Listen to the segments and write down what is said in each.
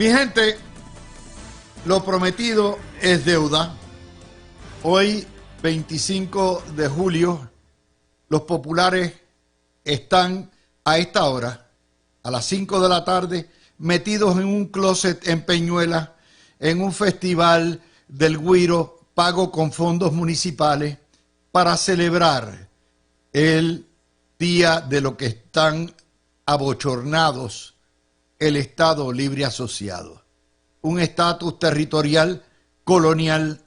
Mi gente, lo prometido es deuda. Hoy, 25 de julio, los populares están a esta hora, a las 5 de la tarde, metidos en un closet en Peñuela, en un festival del Güiro, pago con fondos municipales, para celebrar el día de lo que están abochornados, el Estado Libre Asociado. Un estatus territorial colonial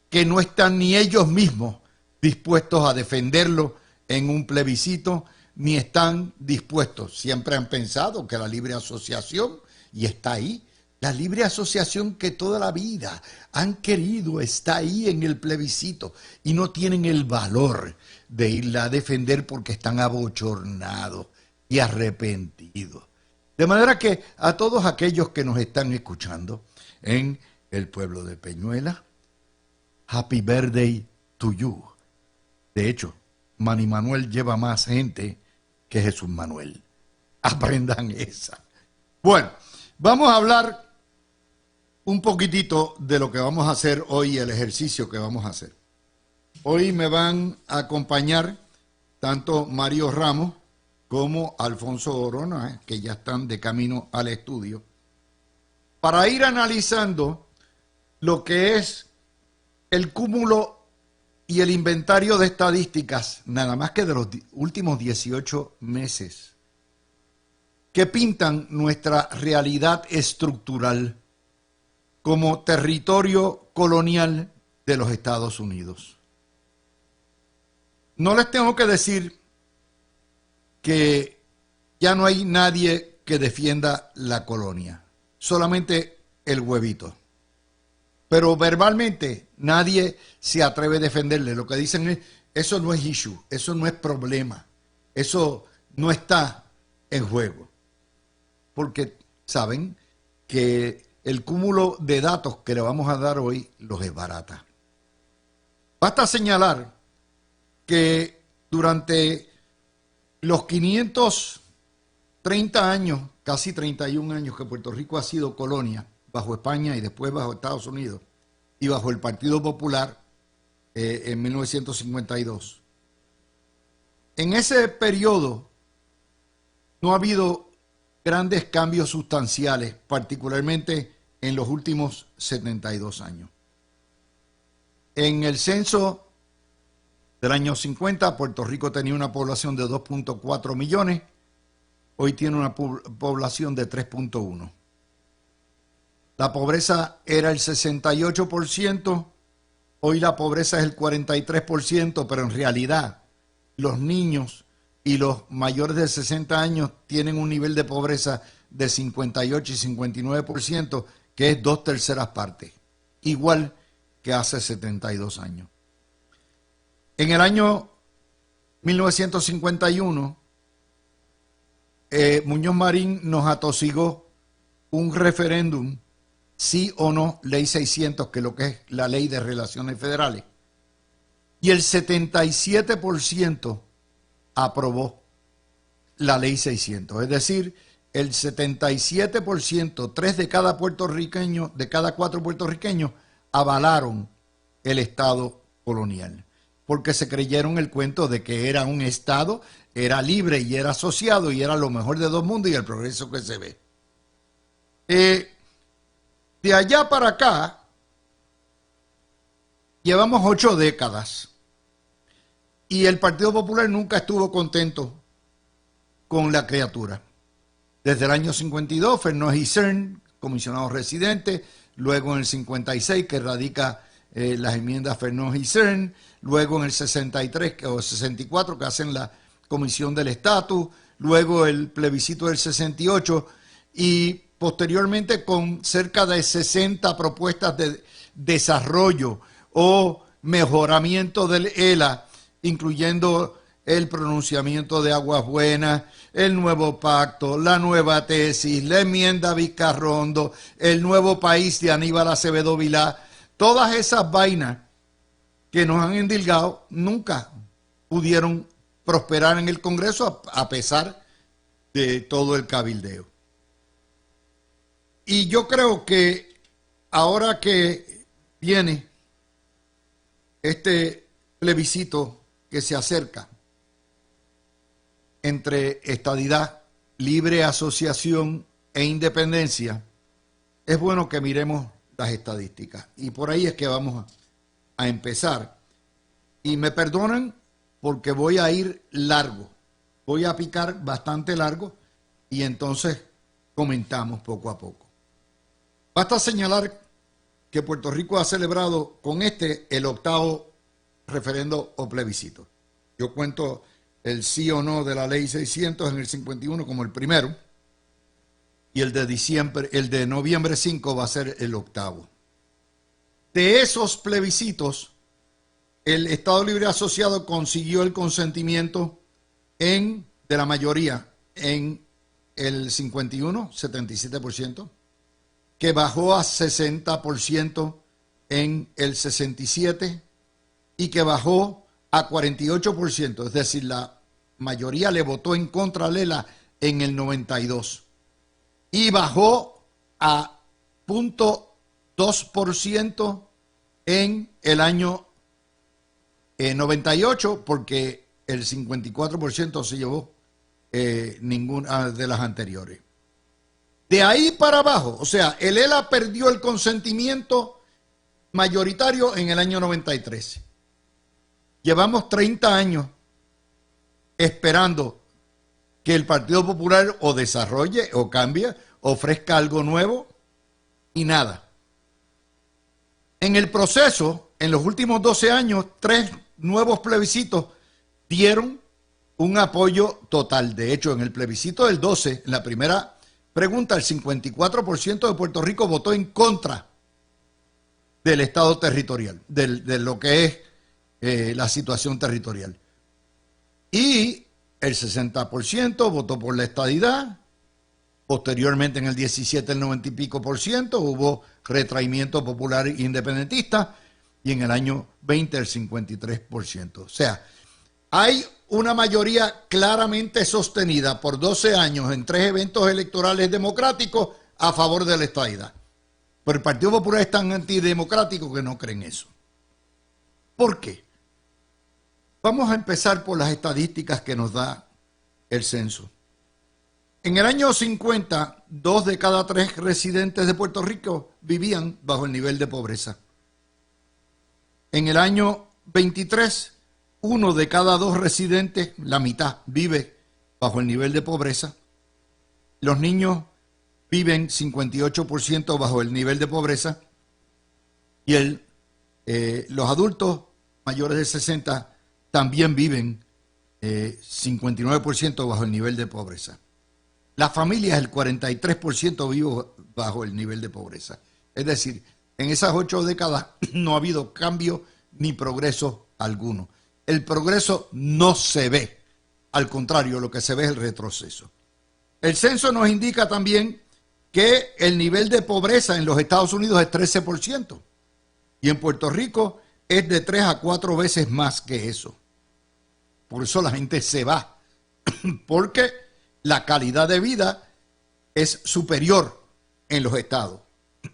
que no están ni ellos mismos dispuestos a defenderlo en un plebiscito, ni están dispuestos. Siempre han pensado que la libre asociación, y está ahí, la libre asociación que toda la vida han querido, está ahí en el plebiscito, y no tienen el valor de irla a defender porque están abochornados y arrepentidos. De manera que a todos aquellos que nos están escuchando en el pueblo de Peñuela, Happy Birthday to you. De hecho, Manny Manuel lleva más gente que Jesús Manuel. Aprendan esa. Bueno, vamos a hablar un poquitito de lo que vamos a hacer hoy, el ejercicio que vamos a hacer. Hoy me van a acompañar tanto Mario Ramos como Alfonso Orona, que ya están de camino al estudio, para ir analizando lo que es el cúmulo y el inventario de estadísticas, nada más que de los últimos 18 meses, que pintan nuestra realidad estructural como territorio colonial de los Estados Unidos. No les tengo que decir que ya no hay nadie que defienda la colonia, solamente el huevito. Pero verbalmente nadie se atreve a defenderle. Lo que dicen es, eso no es issue, eso no es problema, eso no está en juego. Porque saben que el cúmulo de datos que le vamos a dar hoy los desbarata. Basta señalar que durante los 530 años, casi 31 años que Puerto Rico ha sido colonia, bajo España y después bajo Estados Unidos, y bajo el Partido Popular en 1952. En ese periodo no ha habido grandes cambios sustanciales, particularmente en los últimos 72 años. En el censo del año 50, Puerto Rico tenía una población de 2.4 millones, hoy tiene una población de 3.1. La pobreza era el 68%, hoy la pobreza es el 43%, pero en realidad los niños y los mayores de 60 años tienen un nivel de pobreza de 58 y 59%, que es 2/3 partes, igual que hace 72 años. En el año 1951, Muñoz Marín nos atosigó un referéndum, sí o no, ley 600, que es lo que es la ley de relaciones federales, y el 77% aprobó la ley 600, es decir, el 77%, 3 de cada puertorriqueño, de cada 4 puertorriqueños, avalaron el Estado colonial, porque se creyeron el cuento de que era un Estado, era libre y era asociado y era lo mejor de dos mundos y el progreso que se ve. De allá para acá, llevamos 8 décadas y el Partido Popular nunca estuvo contento con la criatura. Desde el año 52, Fernández Isern, comisionado residente, luego en el 56 que radica las enmiendas Fernández Isern, luego en el 63 o 64 que hacen la comisión del estatus, luego el plebiscito del 68 y posteriormente con cerca de 60 propuestas de desarrollo o mejoramiento del ELA, incluyendo el pronunciamiento de Aguas Buenas, el nuevo pacto, la nueva tesis, la enmienda Vizcarrondo, el nuevo país de Aníbal Acevedo Vilá, todas esas vainas que nos han endilgado nunca pudieron prosperar en el Congreso a pesar de todo el cabildeo. Y yo creo que ahora que viene este plebiscito que se acerca entre estadidad, libre asociación e independencia, es bueno que miremos las estadísticas. Y por ahí es que vamos a empezar. Y me perdonan porque voy a ir largo. Voy a picar bastante largo y entonces comentamos poco a poco. Basta señalar que Puerto Rico ha celebrado con este el 8º referendo o plebiscito. Yo cuento el sí o no de la ley 600 en el 51 como el primero y el de noviembre 5 va a ser el 8º. De esos plebiscitos, el Estado Libre Asociado consiguió el consentimiento de la mayoría en el 51, 77%, que bajó a 60% en el 67 y que bajó a 48%, es decir, la mayoría le votó en contra a Lela en el 92 y bajó a 0.2% en el año 98 porque el 54% se llevó ninguna de las anteriores. De ahí para abajo, o sea, el ELA perdió el consentimiento mayoritario en el año 93. Llevamos 30 años esperando que el Partido Popular o desarrolle o cambie, ofrezca algo nuevo y nada. En el proceso, en los últimos 12 años, 3 nuevos plebiscitos dieron un apoyo total. De hecho, en el plebiscito del 12, en la primera pregunta, el 54% de Puerto Rico votó en contra del Estado territorial, de lo que es la situación territorial. Y el 60% votó por la estadidad. Posteriormente, en el 17, el 90 y pico por ciento, hubo retraimiento popular e independentista. Y en el año 20, el 53%. O sea, hay una mayoría claramente sostenida por 12 años en 3 eventos electorales democráticos a favor de la estadidad. Pero el Partido Popular es tan antidemocrático que no creen eso. ¿Por qué? Vamos a empezar por las estadísticas que nos da el censo. En el año 50, 2 de cada 3 residentes de Puerto Rico vivían bajo el nivel de pobreza. En el año 23, 1 de cada 2 residentes, la mitad, vive bajo el nivel de pobreza. Los niños viven 58% bajo el nivel de pobreza y los adultos mayores de 60 también viven 59% bajo el nivel de pobreza. Las familias, el 43% vive bajo el nivel de pobreza. Es decir, en esas 8 décadas no ha habido cambio ni progreso alguno. El progreso no se ve. Al contrario, lo que se ve es el retroceso. El censo nos indica también que el nivel de pobreza en los Estados Unidos es 13% y en Puerto Rico es de 3 a 4 veces más que eso. Por eso la gente se va, porque la calidad de vida es superior en los estados.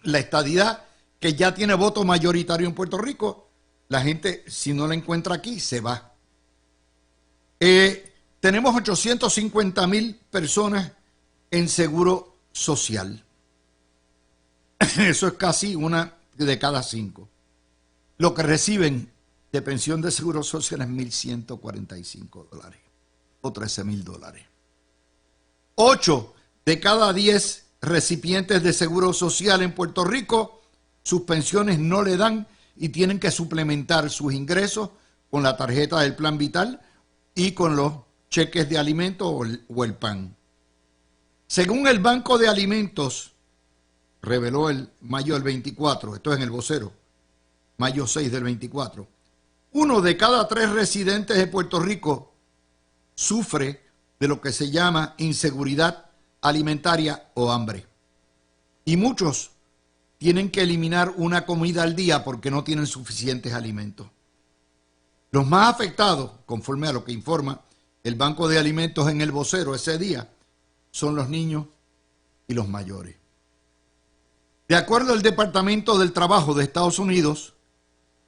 La estadidad, que ya tiene voto mayoritario en Puerto Rico, la gente, si no la encuentra aquí, se va. Tenemos 850,000 personas en seguro social. Eso es casi 1 de cada 5. Lo que reciben de pensión de seguro social es $1,145 o $13,000. 8 de cada 10 recipientes de seguro social en Puerto Rico, sus pensiones no le dan y tienen que suplementar sus ingresos con la tarjeta del Plan Vital y con los cheques de alimentos o el PAN. Según el Banco de Alimentos, reveló el mayo del 24, esto es en el vocero, mayo 6 del 24, 1 de cada 3 residentes de Puerto Rico sufre de lo que se llama inseguridad alimentaria o hambre. Y muchos tienen que eliminar una comida al día porque no tienen suficientes alimentos. Los más afectados, conforme a lo que informa el Banco de Alimentos en el vocero ese día, son los niños y los mayores. De acuerdo al Departamento del Trabajo de Estados Unidos,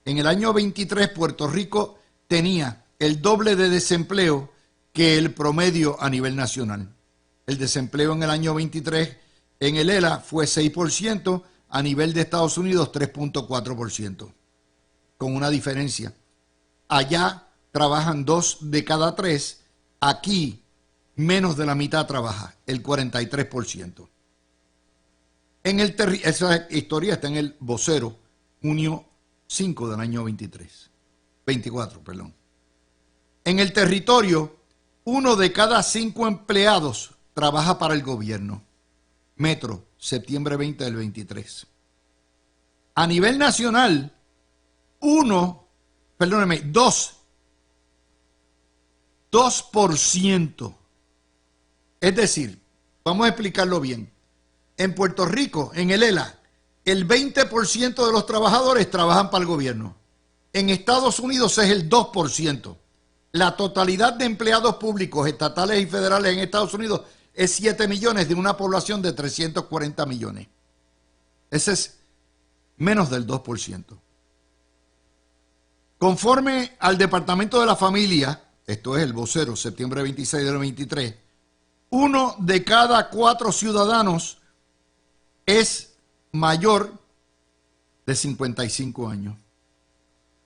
en el año 23 Puerto Rico tenía el doble de desempleo que el promedio a nivel nacional. El desempleo en el año 23 en el ELA fue 6%, a nivel de Estados Unidos 3.4%, con una diferencia. Allá trabajan 2 de cada 3, aquí menos de la mitad trabaja, el 43%. Esa historia está en el Vocero, junio 5 del año 24, perdón. En el territorio, 1 de cada 5 empleados trabaja para el gobierno. Metro, septiembre 20 del 23. A nivel nacional, 2%. Es decir, vamos a explicarlo bien. En Puerto Rico, en el ELA, el 20% de los trabajadores trabajan para el gobierno. En Estados Unidos es el 2%. La totalidad de empleados públicos, estatales y federales en Estados Unidos es 7 millones de una población de 340 millones. Ese es menos del 2%. Conforme al Departamento de la Familia, esto es el Vocero, septiembre 26 del 23, 1 de cada 4 ciudadanos es mayor de 55 años.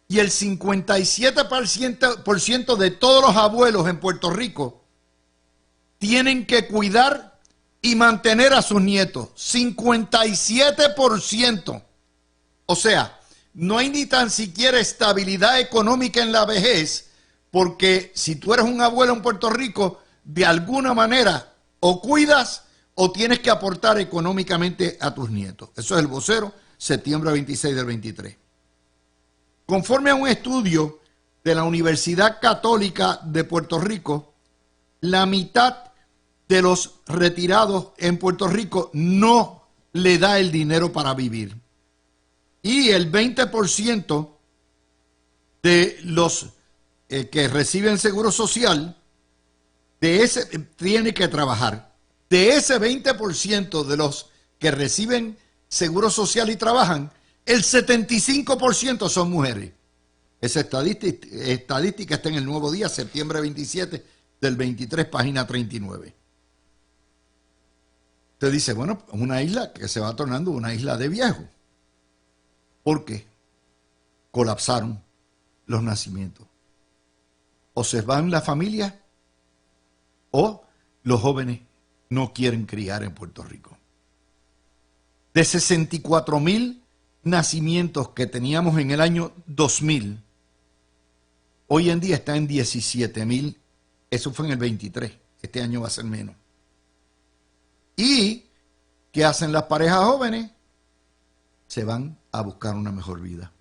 Y el 57% de todos los abuelos en Puerto Rico tienen que cuidar y mantener a sus nietos. 57%. O sea, no hay ni tan siquiera estabilidad económica en la vejez, porque si tú eres un abuelo en Puerto Rico, de alguna manera o cuidas o tienes que aportar económicamente a tus nietos. Eso es el Vocero, septiembre 26 del 23. Conforme a un estudio de la Universidad Católica de Puerto Rico, la mitad de los retirados en Puerto Rico no le da el dinero para vivir. Y el 20% de los que reciben seguro social, de ese tiene que trabajar. De ese 20% de los que reciben seguro social y trabajan, el 75% son mujeres. Esa estadística está en el Nuevo Día, septiembre 27 del 23, página 39. Usted dice, bueno, es una isla que se va tornando una isla de viejos. ¿Por qué? Colapsaron los nacimientos. O se van las familias o los jóvenes no quieren criar en Puerto Rico. De 64,000 nacimientos que teníamos en el año 2000, hoy en día está en 17,000. Eso fue en el 23. Este año va a ser menos. ¿Y qué hacen las parejas jóvenes? Se van a buscar una mejor vida.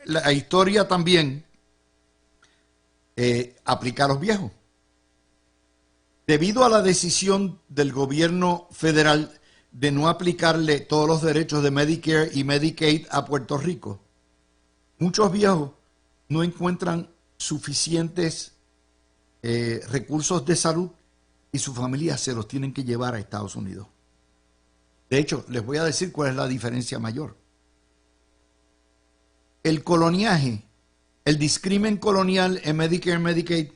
La historia también aplica a los viejos. Debido a la decisión del gobierno federal de no aplicarle todos los derechos de Medicare y Medicaid a Puerto Rico, muchos viejos no encuentran suficientes recursos de salud y sus familias se los tienen que llevar a Estados Unidos. De hecho, les voy a decir cuál es la diferencia mayor. El coloniaje, el discrimen colonial en Medicare y Medicaid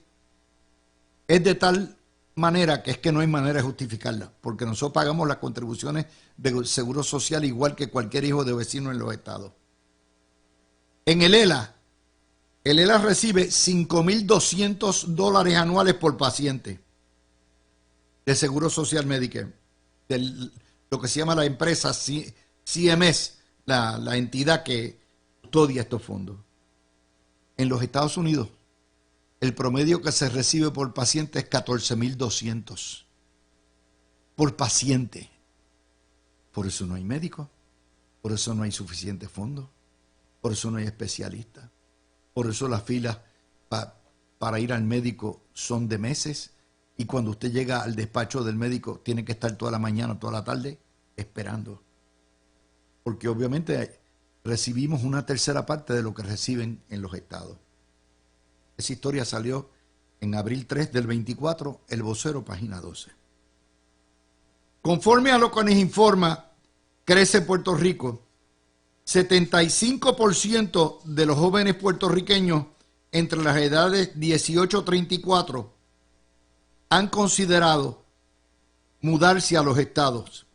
es de tal manera que es que no hay manera de justificarla, porque nosotros pagamos las contribuciones de seguro social igual que cualquier hijo de vecino en los estados. En el ELA recibe $5,200 anuales por paciente de seguro social Medicare, lo que se llama la empresa CMS, la entidad que custodia estos fondos. En los Estados Unidos, el promedio que se recibe por paciente es 14,200 por paciente. Por eso no hay médicos, por eso no hay suficientes fondos, por eso no hay especialistas, por eso las filas para ir al médico son de meses, y cuando usted llega al despacho del médico tiene que estar toda la mañana, toda la tarde esperando, porque obviamente recibimos una tercera parte de lo que reciben en los estados. Esa historia salió en abril 3 del 24, el Vocero, página 12. Conforme a lo que nos informa Crece Puerto Rico, 75% de los jóvenes puertorriqueños entre las edades 18 a 34 han considerado mudarse a los estados.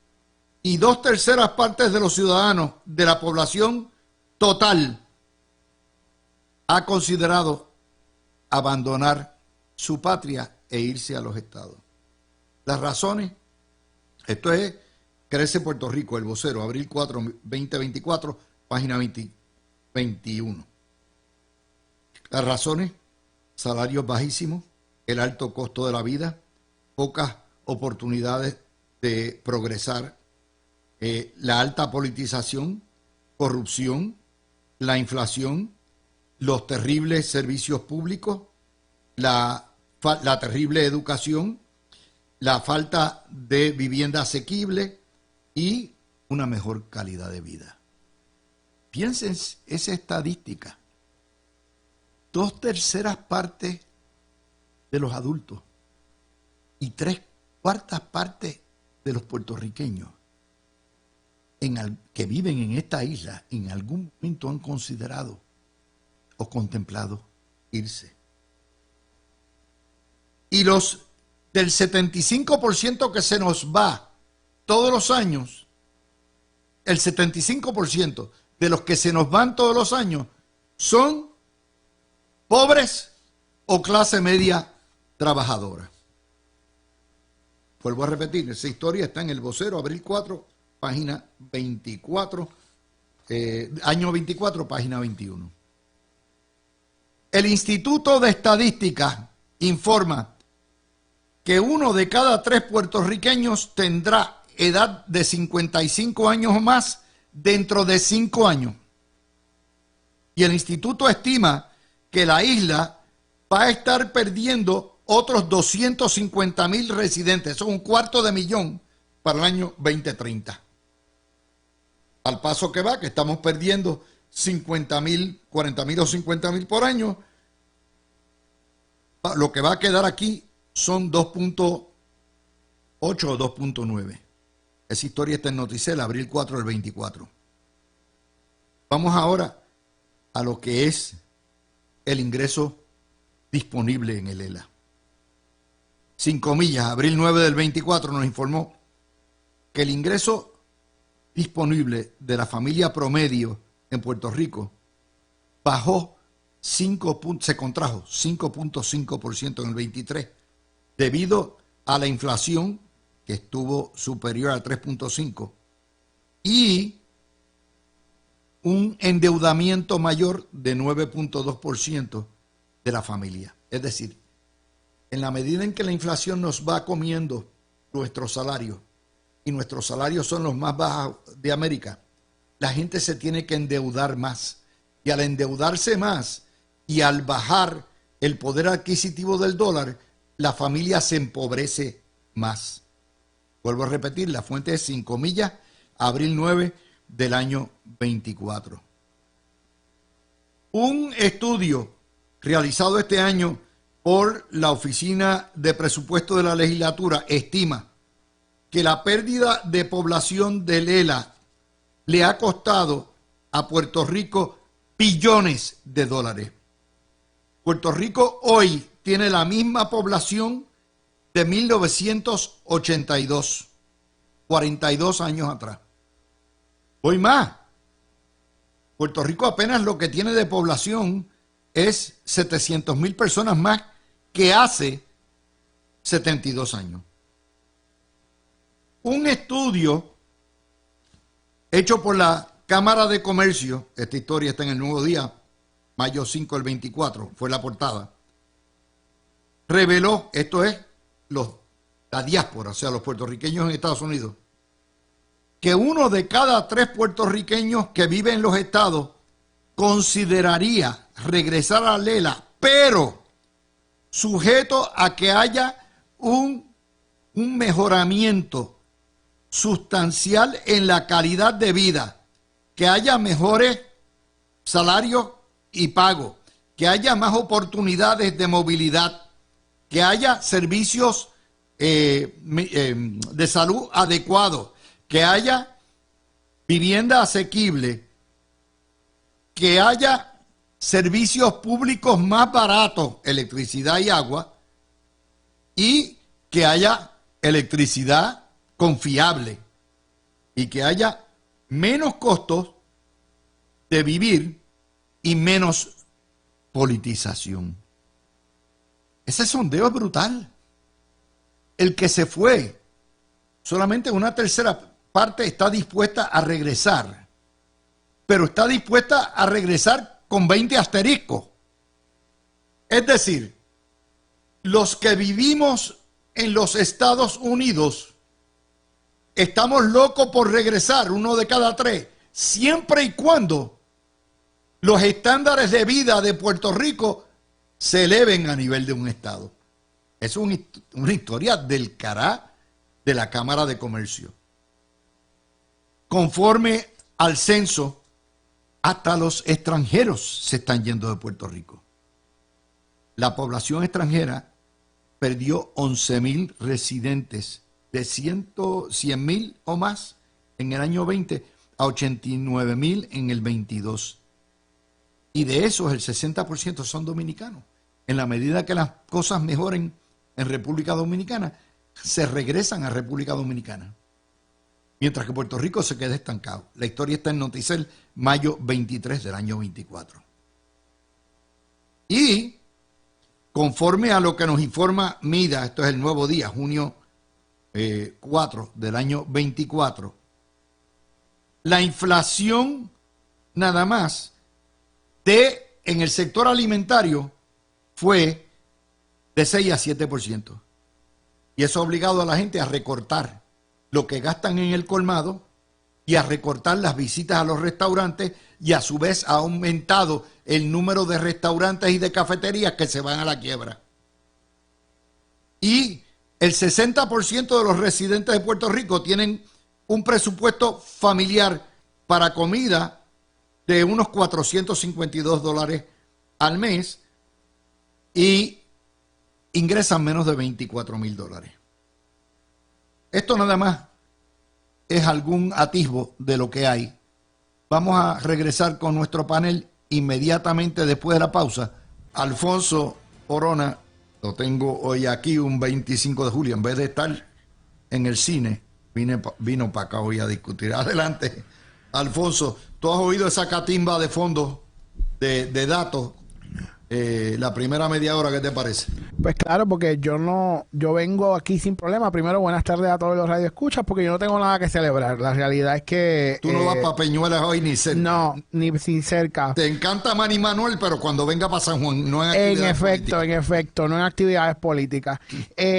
Y 2/3 partes de los ciudadanos de la población total ha considerado abandonar su patria e irse a los estados. Las razones, esto es Crece Puerto Rico, El Vocero, abril 4, 2024, página 21. Las razones: salarios bajísimos, el alto costo de la vida, pocas oportunidades de progresar, la alta politización, corrupción, la inflación, los terribles servicios públicos, la terrible educación, la falta de vivienda asequible y una mejor calidad de vida. Piensen esa estadística. 2/3 partes de los adultos y 3/4 partes de los puertorriqueños que viven en esta isla en algún momento han considerado o contemplado irse. Y los del 75% que se nos va todos los años, el 75% de los que se nos van todos los años son pobres o clase media trabajadora. Vuelvo a repetir, esa historia está en El Vocero, abril 4, página 24, año 24, página 21. El Instituto de Estadística informa que 1 de cada 3 puertorriqueños tendrá edad de 55 años o más dentro de 5 años. Y el instituto estima que la isla va a estar perdiendo otros 250,000 residentes, eso es 250,000 para el año 2030. Al paso que va, que estamos perdiendo 50,000, 40,000 o 50,000 por año, lo que va a quedar aquí son 2.8 o 2.9. Esa historia está en Noticel, abril 4 del 24. Vamos ahora a lo que es el ingreso disponible en el ELA. 5 millas, abril 9 del 24 nos informó que el ingreso disponible de la familia promedio en Puerto Rico bajó se contrajo 5.5% en el 23 debido a la inflación que estuvo superior al 3.5 y un endeudamiento mayor de 9.2% de la familia. Es decir, en la medida en que la inflación nos va comiendo nuestros salarios, y nuestros salarios son los más bajos de América, la gente se tiene que endeudar más. Y al endeudarse más y al bajar el poder adquisitivo del dólar, la familia se empobrece más. Vuelvo a repetir, la fuente es 5 millas, abril 9 del año 24. Un estudio realizado este año por la Oficina de Presupuesto de la Legislatura estima que la pérdida de población del ELA le ha costado a Puerto Rico billones de dólares. Puerto Rico hoy tiene la misma población de 1982, 42 años atrás. Hoy más. Puerto Rico apenas lo que tiene de población es 700,000 personas más que hace 72 años. Un estudio hecho por la Cámara de Comercio, esta historia está en el Nuevo Día, mayo 5 del 24, fue la portada, reveló, esto es la diáspora, o sea, los puertorriqueños en Estados Unidos, que 1 de cada 3 puertorriqueños que viven en los estados consideraría regresar a Lela, pero sujeto a que haya un mejoramiento sustancial en la calidad de vida, que haya mejores salarios y pagos, que haya más oportunidades de movilidad, que haya servicios de salud adecuado, que haya vivienda asequible, que haya servicios públicos más baratos, electricidad y agua, y que haya electricidad confiable y que haya menos costos de vivir y menos politización. Ese sondeo es brutal. El que se fue, solamente una tercera parte está dispuesta a regresar, pero está dispuesta a regresar con 20 asteriscos. Es decir, los que vivimos en los Estados Unidos estamos locos por regresar, 1 de cada 3, siempre y cuando los estándares de vida de Puerto Rico se eleven a nivel de un estado. Es una historia del cará de la Cámara de Comercio. Conforme al censo, hasta los extranjeros se están yendo de Puerto Rico. La población extranjera perdió 11,000 residentes de 100,000 o más en el año 20 a 89,000 en el 22. Y de esos el 60% son dominicanos. En la medida que las cosas mejoren en República Dominicana, se regresan a República Dominicana. Mientras que Puerto Rico se queda estancado. La historia está en Noticel, mayo 23 del año 24. Y conforme a lo que nos informa MIDA, esto es el Nuevo Día, junio 4 del año 24, la inflación nada más en el sector alimentario fue de 6 a 7%. Y eso ha obligado a la gente a recortar lo que gastan en el colmado y a recortar las visitas a los restaurantes, y a su vez ha aumentado el número de restaurantes y de cafeterías que se van a la quiebra. Y el 60% de los residentes de Puerto Rico tienen un presupuesto familiar para comida de unos $452 al mes y ingresan menos de $24,000. Esto nada más es algún atisbo de lo que hay. Vamos a regresar con nuestro panel inmediatamente después de la pausa. Alfonso Orona, lo tengo hoy aquí un 25 de julio, en vez de estar en el cine, vino para acá hoy a discutir. Adelante, Alfonso, ¿tú has oído esa catimba de fondo de datos? La primera media hora, ¿qué te parece? Pues claro, porque yo vengo aquí sin problema. Primero, buenas tardes a todos los radioescuchas, porque yo no tengo nada que celebrar. La realidad es que... Tú no vas para Peñuelas hoy ni cerca. No, ni sin cerca. Te encanta Manny Manuel, pero cuando venga para San Juan, no en actividades políticas. En efecto, no en actividades políticas.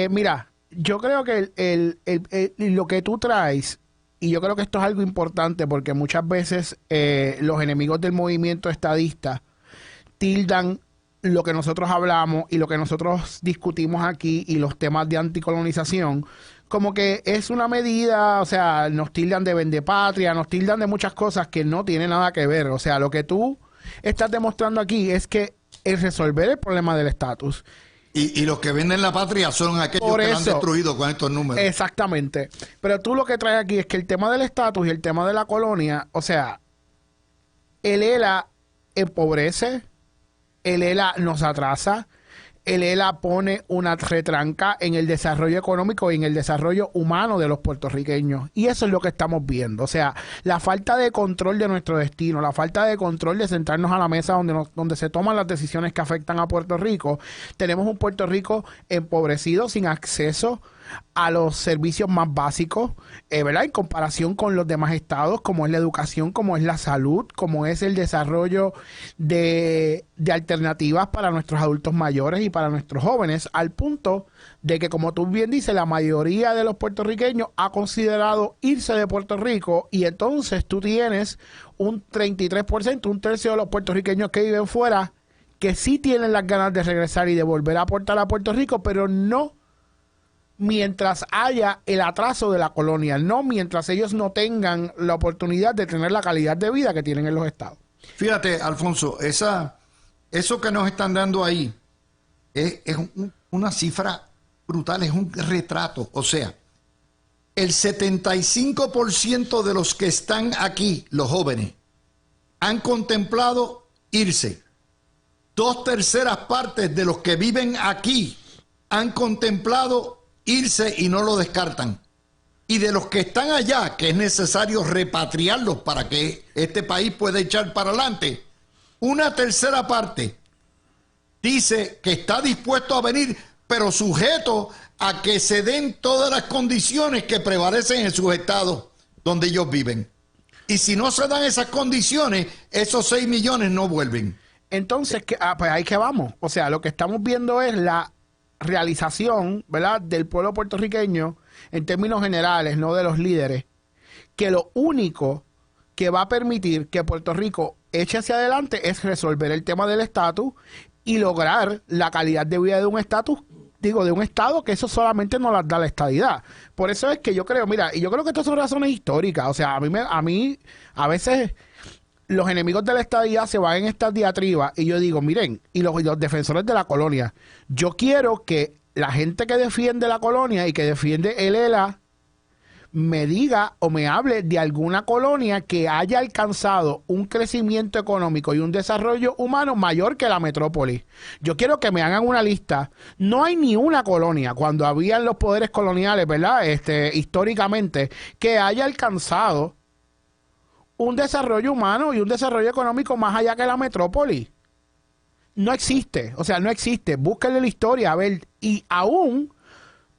Mira, yo creo que lo que tú traes, y yo creo que esto es algo importante, porque muchas veces los enemigos del movimiento estadista tildan lo que nosotros hablamos y lo que nosotros discutimos aquí y los temas de anticolonización como que es una medida, o sea, nos tildan de vendepatria, nos tildan de muchas cosas que no tienen nada que ver. O sea, lo que tú estás demostrando aquí es que es resolver el problema del estatus. Y los que venden la patria son aquellos que la han destruido con estos números. Exactamente. Pero tú lo que traes aquí es que el tema del estatus y el tema de la colonia, o sea, el ELA empobrece, el ELA nos atrasa, el ELA pone una retranca en el desarrollo económico y en el desarrollo humano de los puertorriqueños. Y eso es lo que estamos viendo. O sea, la falta de control de nuestro destino, la falta de control de sentarnos a la mesa donde se toman las decisiones que afectan a Puerto Rico. Tenemos un Puerto Rico empobrecido, sin acceso a los servicios más básicos, ¿verdad? En comparación con los demás estados, como es la educación, como es la salud, como es el desarrollo de alternativas para nuestros adultos mayores y para nuestros jóvenes, al punto de que, como tú bien dices, la mayoría de los puertorriqueños ha considerado irse de Puerto Rico, y entonces tú tienes un 33%, un tercio de los puertorriqueños que viven fuera, que sí tienen las ganas de regresar y de volver a aportar a Puerto Rico, pero no mientras haya el atraso de la colonia, no mientras ellos no tengan la oportunidad de tener la calidad de vida que tienen en los estados. Fíjate, Alfonso, eso que nos están dando ahí es una cifra brutal, es un retrato. O sea, el 75% de los que están aquí, los jóvenes, han contemplado irse. 2/3 partes de los que viven aquí han contemplado irse y no lo descartan. Y de los que están allá, que es necesario repatriarlos para que este país pueda echar para adelante, 1/3 parte dice que está dispuesto a venir, pero sujeto a que se den todas las condiciones que prevalecen en sus estados donde ellos viven. Y si no se dan esas condiciones, esos 6 millones no vuelven. Entonces, pues ahí que vamos. O sea, lo que estamos viendo es la realización, ¿verdad?, del pueblo puertorriqueño en términos generales, no de los líderes, que lo único que va a permitir que Puerto Rico eche hacia adelante es resolver el tema del estatus y lograr la calidad de vida de un estatus, de un estado, que eso solamente no las da la estadidad. Por eso es que yo creo, mira, y yo creo que estas son razones históricas. O sea, a mí a veces los enemigos de la estadidad se van en estas diatribas y yo digo, miren, y los defensores de la colonia, yo quiero que la gente que defiende la colonia y que defiende el ELA me diga o me hable de alguna colonia que haya alcanzado un crecimiento económico y un desarrollo humano mayor que la metrópoli. Yo quiero que me hagan una lista. No hay ni una colonia, cuando habían los poderes coloniales, ¿verdad?, históricamente, que haya alcanzado un desarrollo humano y un desarrollo económico más allá que la metrópoli. No existe, o sea, no existe. Búsquenle la historia, a ver, y aún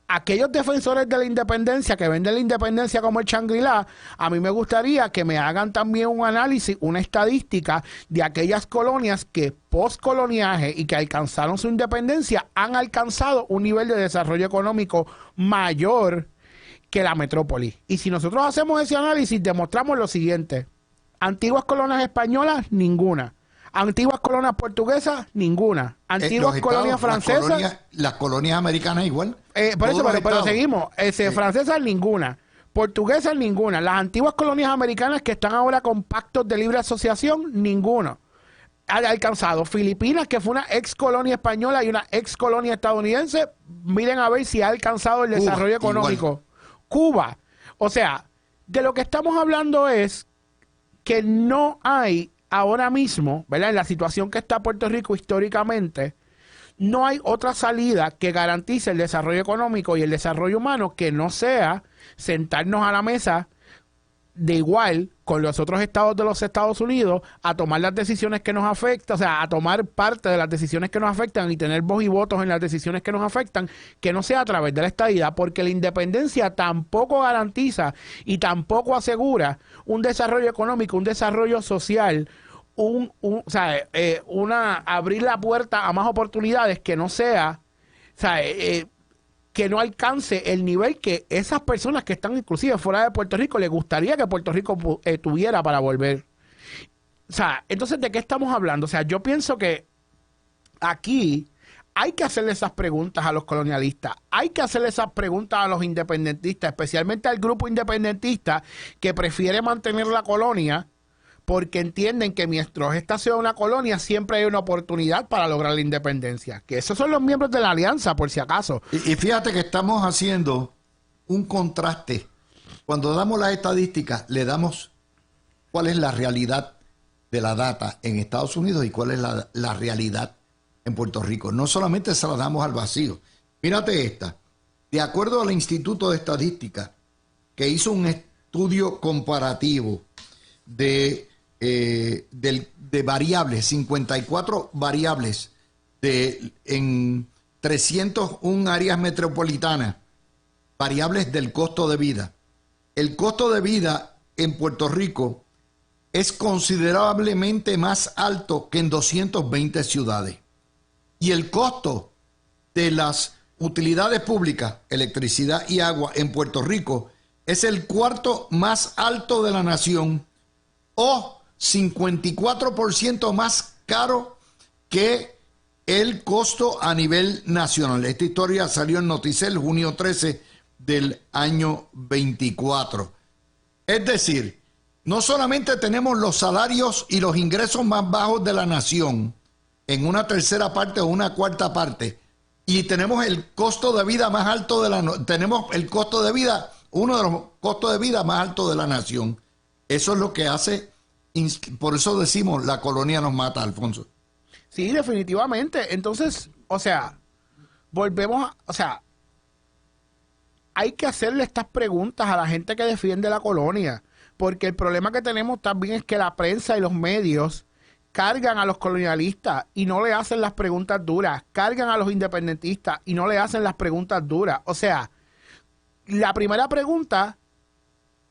aquellos defensores de la independencia que venden la independencia como el Shangri-La, a mí me gustaría que me hagan también un análisis, una estadística de aquellas colonias que postcoloniaje y que alcanzaron su independencia han alcanzado un nivel de desarrollo económico mayor que la metrópoli. Y si nosotros hacemos ese análisis, demostramos lo siguiente: antiguas colonias españolas, ninguna. Antiguas colonias portuguesas, ninguna. Antiguas colonias francesas. Las colonias americanas igual. Por eso, pero seguimos. Francesas, ninguna. Portuguesas, ninguna. Las antiguas colonias americanas que están ahora con pactos de libre asociación, ninguno. Ha alcanzado. Filipinas, que fue una ex colonia española y una ex colonia estadounidense, miren a ver si ha alcanzado el desarrollo económico. Igual. Cuba. O sea, de lo que estamos hablando es que no hay ahora mismo, ¿verdad?, en la situación que está Puerto Rico históricamente, no hay otra salida que garantice el desarrollo económico y el desarrollo humano que no sea sentarnos a la mesa de igual con los otros estados de los Estados Unidos a tomar las decisiones que nos afectan, o sea, a tomar parte de las decisiones que nos afectan y tener voz y votos en las decisiones que nos afectan, que no sea a través de la estadidad, porque la independencia tampoco garantiza y tampoco asegura un desarrollo económico, un desarrollo social, abrir la puerta a más oportunidades que no sea, que no alcance el nivel que esas personas que están inclusive fuera de Puerto Rico les gustaría que Puerto Rico tuviera para volver. O sea, entonces, ¿de qué estamos hablando? O sea, yo pienso que aquí hay que hacerle esas preguntas a los colonialistas, hay que hacerle esas preguntas a los independentistas, especialmente al grupo independentista que prefiere mantener la colonia porque entienden que mientras esta sea una colonia siempre hay una oportunidad para lograr la independencia. Que esos son los miembros de la alianza, por si acaso. Y fíjate que estamos haciendo un contraste. Cuando damos las estadísticas, le damos cuál es la realidad de la data en Estados Unidos y cuál es la realidad en Puerto Rico. No solamente se la damos al vacío. Mírate esta. De acuerdo al Instituto de Estadística, que hizo un estudio comparativo de variables, 54 variables en 301 áreas metropolitanas, variables del costo de vida. El costo de vida en Puerto Rico es considerablemente más alto que en 220 ciudades. Y el costo de las utilidades públicas, electricidad y agua en Puerto Rico, es el cuarto más alto de la nación, o 54% más caro que el costo a nivel nacional. Esta historia salió en Noticel junio 13 del año 24. Es decir, no solamente tenemos los salarios y los ingresos más bajos de la nación en una tercera parte o una cuarta parte, Y tenemos el costo de vida más alto tenemos el costo de vida, uno de los costos de vida más altos de la nación. Eso es lo que hace, por eso decimos, la colonia nos mata, Alfonso. Sí, definitivamente. Entonces, o sea, o sea, hay que hacerle estas preguntas a la gente que defiende la colonia, porque el problema que tenemos también es que la prensa y los medios cargan a los colonialistas y no le hacen las preguntas duras, cargan a los independentistas y no le hacen las preguntas duras. O sea, la primera pregunta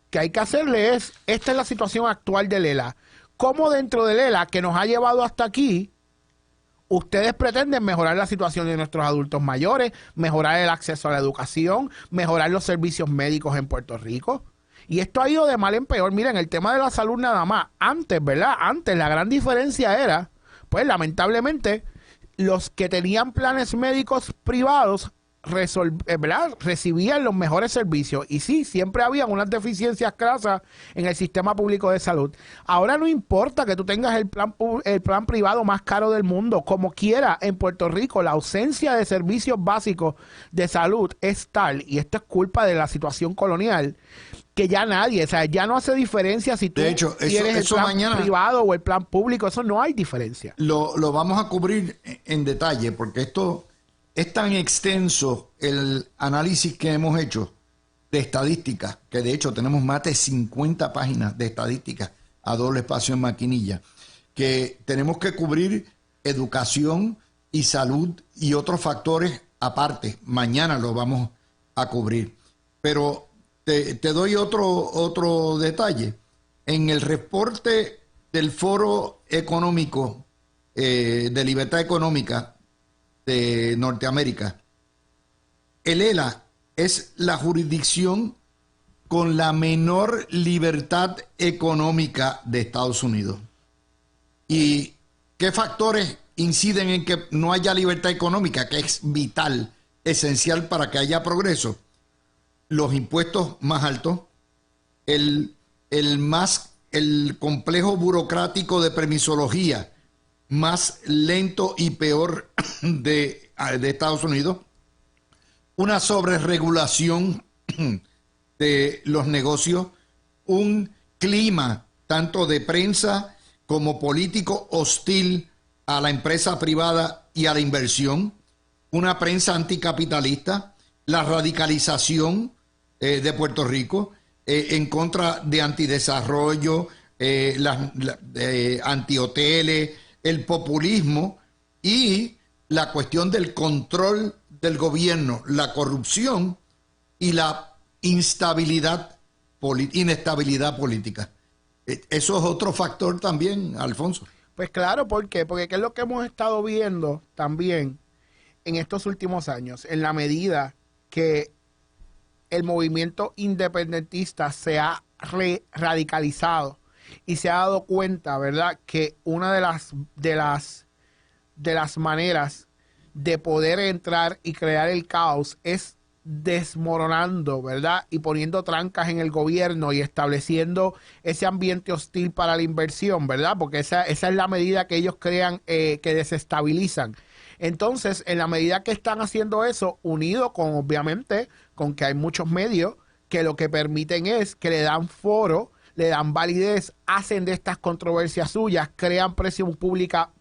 que hay que hacerle es, esta es la situación actual de Lela. ¿Cómo dentro de Lela, que nos ha llevado hasta aquí, ustedes pretenden mejorar la situación de nuestros adultos mayores, mejorar el acceso a la educación, mejorar los servicios médicos en Puerto Rico? Y esto ha ido de mal en peor. Miren, el tema de la salud nada más. Antes, ¿verdad? Antes la gran diferencia era, pues lamentablemente, los que tenían planes médicos privados ¿verdad? Recibían los mejores servicios. Y sí, siempre había unas deficiencias crasas en el sistema público de salud. Ahora no importa que tú tengas el plan privado más caro del mundo. Como quiera, en Puerto Rico, la ausencia de servicios básicos de salud es tal, y esto es culpa de la situación colonial, que ya nadie, o sea, ya no hace diferencia si tú tienes el plan privado o el plan público. Eso no hay diferencia. Lo vamos a cubrir en detalle, porque esto es tan extenso, el análisis que hemos hecho de estadísticas, que de hecho tenemos más de 50 páginas de estadísticas a doble espacio en maquinilla, que tenemos que cubrir educación y salud y otros factores aparte. Mañana lo vamos a cubrir. Pero te doy otro detalle. En el reporte del Foro Económico de Libertad Económica de Norteamérica, el ELA es la jurisdicción con la menor libertad económica de Estados Unidos. ¿Y qué factores inciden en que no haya libertad económica, que es vital, esencial para que haya progreso? Los impuestos más altos, el complejo burocrático de permisología más lento y peor de Estados Unidos, una sobreregulación de los negocios, un clima tanto de prensa como político hostil a la empresa privada y a la inversión, una prensa anticapitalista, la radicalización de Puerto Rico en contra de antidesarrollo, antihoteles, el populismo y la cuestión del control del gobierno, la corrupción y la inestabilidad política. Eso es otro factor también, Alfonso. Pues claro, ¿por qué? Porque ¿qué es lo que hemos estado viendo también en estos últimos años? En la medida que el movimiento independentista se ha radicalizado y se ha dado cuenta, ¿verdad?, que una de las maneras de poder entrar y crear el caos es desmoronando, ¿verdad?, y poniendo trancas en el gobierno y estableciendo ese ambiente hostil para la inversión, ¿verdad?, porque esa es la medida que ellos crean que desestabilizan. Entonces, en la medida que están haciendo eso, unido con, obviamente, con que hay muchos medios que lo que permiten es que le dan foro, le dan validez, hacen de estas controversias suyas, crean presión pública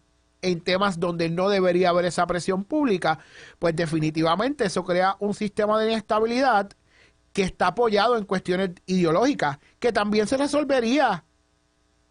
en temas donde no debería haber esa presión pública, pues definitivamente eso crea un sistema de inestabilidad que está apoyado en cuestiones ideológicas, que también se resolvería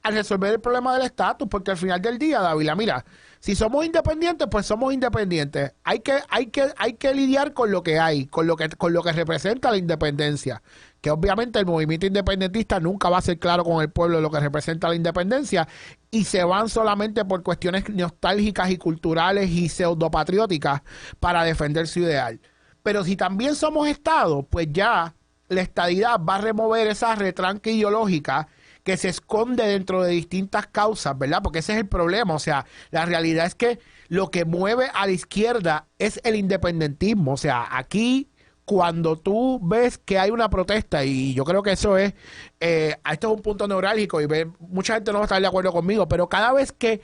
al resolver el problema del estatus, porque al final del día, Dávila, mira, si somos independientes, pues somos independientes. Hay que lidiar con lo que hay, con lo que representa la independencia. Que obviamente el movimiento independentista nunca va a ser claro con el pueblo de lo que representa la independencia, y se van solamente por cuestiones nostálgicas y culturales y pseudopatrióticas para defender su ideal. Pero si también somos Estado, pues ya la estadidad va a remover esa retranca ideológica que se esconde dentro de distintas causas, ¿verdad? Porque ese es el problema. O sea, la realidad es que lo que mueve a la izquierda es el independentismo. O sea, aquí, cuando tú ves que hay una protesta, y yo creo que eso es, esto es un punto neurálgico, y mucha gente no va a estar de acuerdo conmigo, pero cada vez que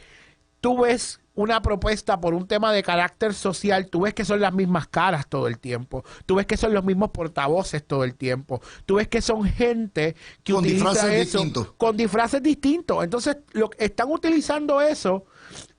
tú ves una propuesta por un tema de carácter social, tú ves que son las mismas caras todo el tiempo, tú ves que son los mismos portavoces todo el tiempo, tú ves que son gente que con utiliza disfraces eso distintos. con disfraces distintos. Entonces, están utilizando eso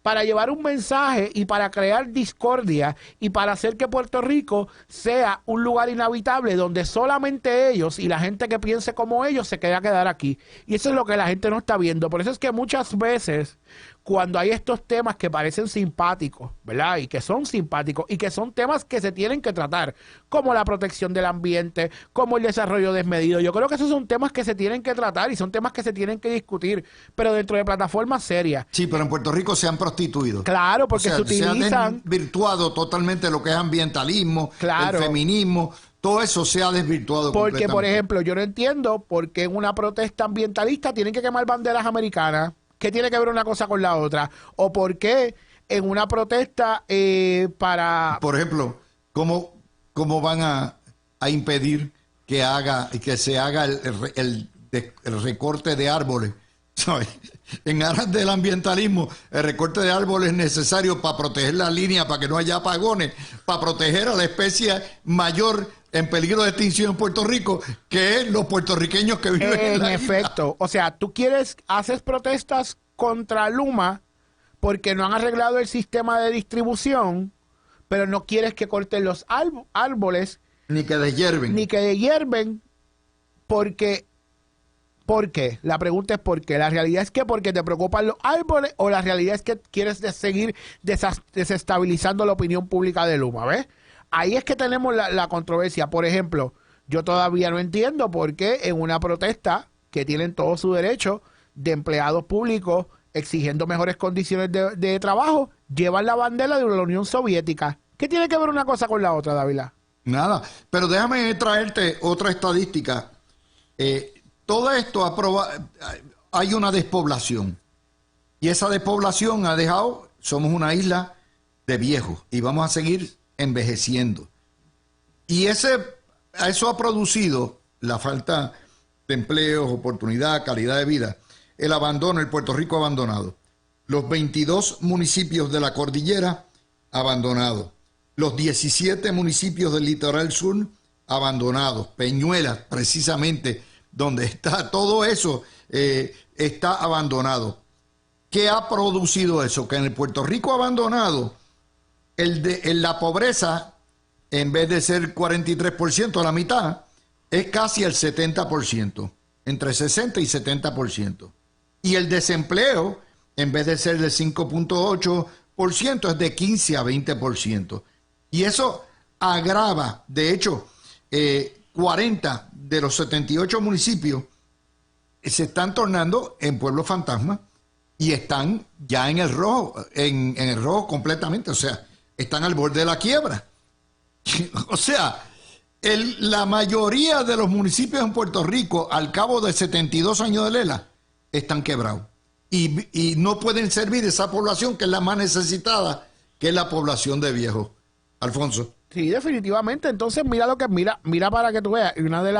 para llevar un mensaje y para crear discordia y para hacer que Puerto Rico sea un lugar inhabitable donde solamente ellos y la gente que piense como ellos se quedar aquí. Y eso es lo que la gente no está viendo. Por eso es que muchas veces cuando hay estos temas que parecen simpáticos, ¿verdad? Y que son simpáticos y que son temas que se tienen que tratar, como la protección del ambiente, como el desarrollo desmedido. Yo creo que esos son temas que se tienen que tratar y son temas que se tienen que discutir, pero dentro de plataformas serias. Sí, pero en Puerto Rico se han prostituido. Claro, porque o sea, se utilizan... se han desvirtuado totalmente lo que es ambientalismo, Claro. el feminismo, todo eso se ha desvirtuado Porque, completamente. por ejemplo, yo no entiendo por qué en una protesta ambientalista tienen que quemar banderas americanas. ¿Qué tiene que ver una cosa con la otra? ¿O por qué en una protesta para... Por ejemplo, ¿cómo van a impedir que se haga el recorte de árboles? ¿Sabes? En aras del ambientalismo, el recorte de árboles es necesario para proteger la línea, para que no haya apagones, para proteger a la especie mayor en peligro de extinción en Puerto Rico, que es los puertorriqueños que viven en la efecto, isla. o sea, tú haces protestas contra Luma porque no han arreglado el sistema de distribución, pero no quieres que corten los árboles, Ni que deshierven. ni que deshierven, porque... ¿por qué? La pregunta es ¿por qué? La realidad es que porque te preocupan los árboles o la realidad es que quieres seguir desestabilizando la opinión pública de Luma, ¿ves? Ahí es que tenemos la controversia. Por ejemplo, yo todavía no entiendo por qué en una protesta que tienen todo su derecho de empleados públicos exigiendo mejores condiciones de trabajo, llevan la bandera de la Unión Soviética. ¿Qué tiene que ver una cosa con la otra, Dávila? Nada, pero déjame traerte otra estadística. Todo esto hay una despoblación y esa despoblación ha dejado, somos una isla de viejos y vamos a seguir envejeciendo. Y eso ha producido la falta de empleos, oportunidad, calidad de vida, el abandono, el Puerto Rico abandonado. Los 22 municipios de la cordillera abandonados. Los 17 municipios del litoral sur abandonados. Peñuelas, precisamente, donde está todo eso, está abandonado. ¿Qué ha producido eso? Que en el Puerto Rico abandonado, en la pobreza, en vez de ser 43%, a la mitad, es casi el 70%, entre 60 y 70%. Y el desempleo, en vez de ser de 5.8%, es de 15 a 20%. Y eso agrava, de hecho, 40 de los 78 municipios se están tornando en pueblos fantasma y están ya en el rojo, en el rojo completamente, o sea, están al borde de la quiebra. O sea, la mayoría de los municipios en Puerto Rico, al cabo de 72 años de Lela, están quebrados. Y no pueden servir esa población que es la más necesitada, que es la población de viejos. Alfonso. Sí, definitivamente. Entonces, mira para que tú veas. Y una de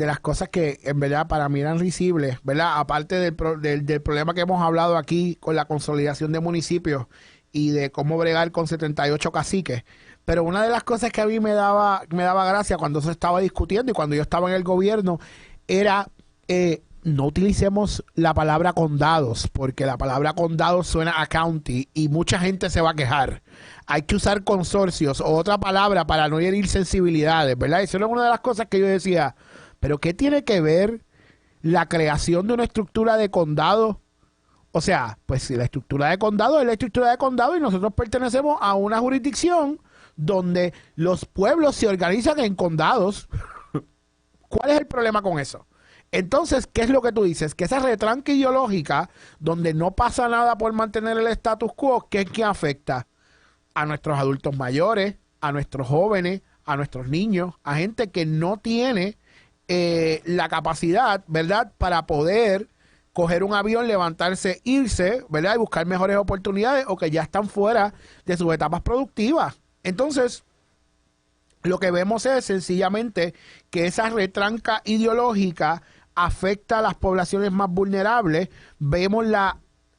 las cosas que en verdad para mí eran risibles, ¿verdad? Aparte del problema que hemos hablado aquí con la consolidación de municipios y de cómo bregar con 78 caciques. Pero una de las cosas que a mí me daba gracia cuando se estaba discutiendo y cuando yo estaba en el gobierno era no utilicemos la palabra condados, porque la palabra condados suena a county y mucha gente se va a quejar. Hay que usar consorcios o otra palabra para no herir sensibilidades, ¿verdad? Eso era una de las cosas que yo decía, pero ¿qué tiene que ver la creación de una estructura de condado? O sea, pues si la estructura de condado es la estructura de condado y nosotros pertenecemos a una jurisdicción donde los pueblos se organizan en condados. ¿Cuál es el problema con eso? Entonces, ¿qué es lo que tú dices? Que esa retranca ideológica, donde no pasa nada por mantener el status quo, ¿qué es que afecta? A nuestros adultos mayores, a nuestros jóvenes, a nuestros niños, a gente que no tiene la capacidad, ¿verdad?, para poder coger un avión, levantarse, irse, ¿verdad?, y buscar mejores oportunidades o que ya están fuera de sus etapas productivas. Entonces, lo que vemos es sencillamente que esa retranca ideológica afecta a las poblaciones más vulnerables. Vemos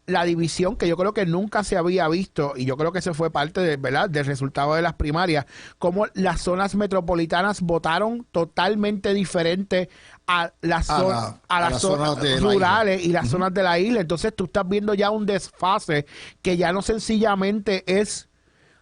la división que yo creo que nunca se había visto, y yo creo que eso fue parte de, ¿verdad?, del resultado de las primarias, como las zonas metropolitanas votaron totalmente diferente a las zonas rurales y las zonas de la isla. Entonces tú estás viendo ya un desfase que ya no sencillamente es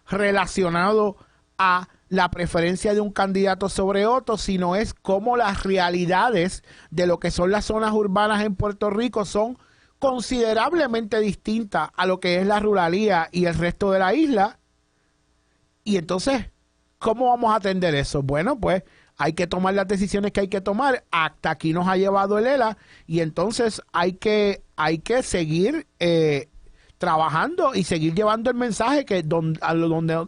relacionado a la preferencia de un candidato sobre otro, sino es como las realidades de lo que son las zonas urbanas en Puerto Rico son considerablemente distintas a lo que es la ruralía y el resto de la isla. Y entonces, ¿cómo vamos a atender eso? Bueno, pues hay que tomar las decisiones que hay que tomar. Hasta aquí nos ha llevado el ELA, y entonces hay que seguir trabajando y seguir llevando el mensaje que donde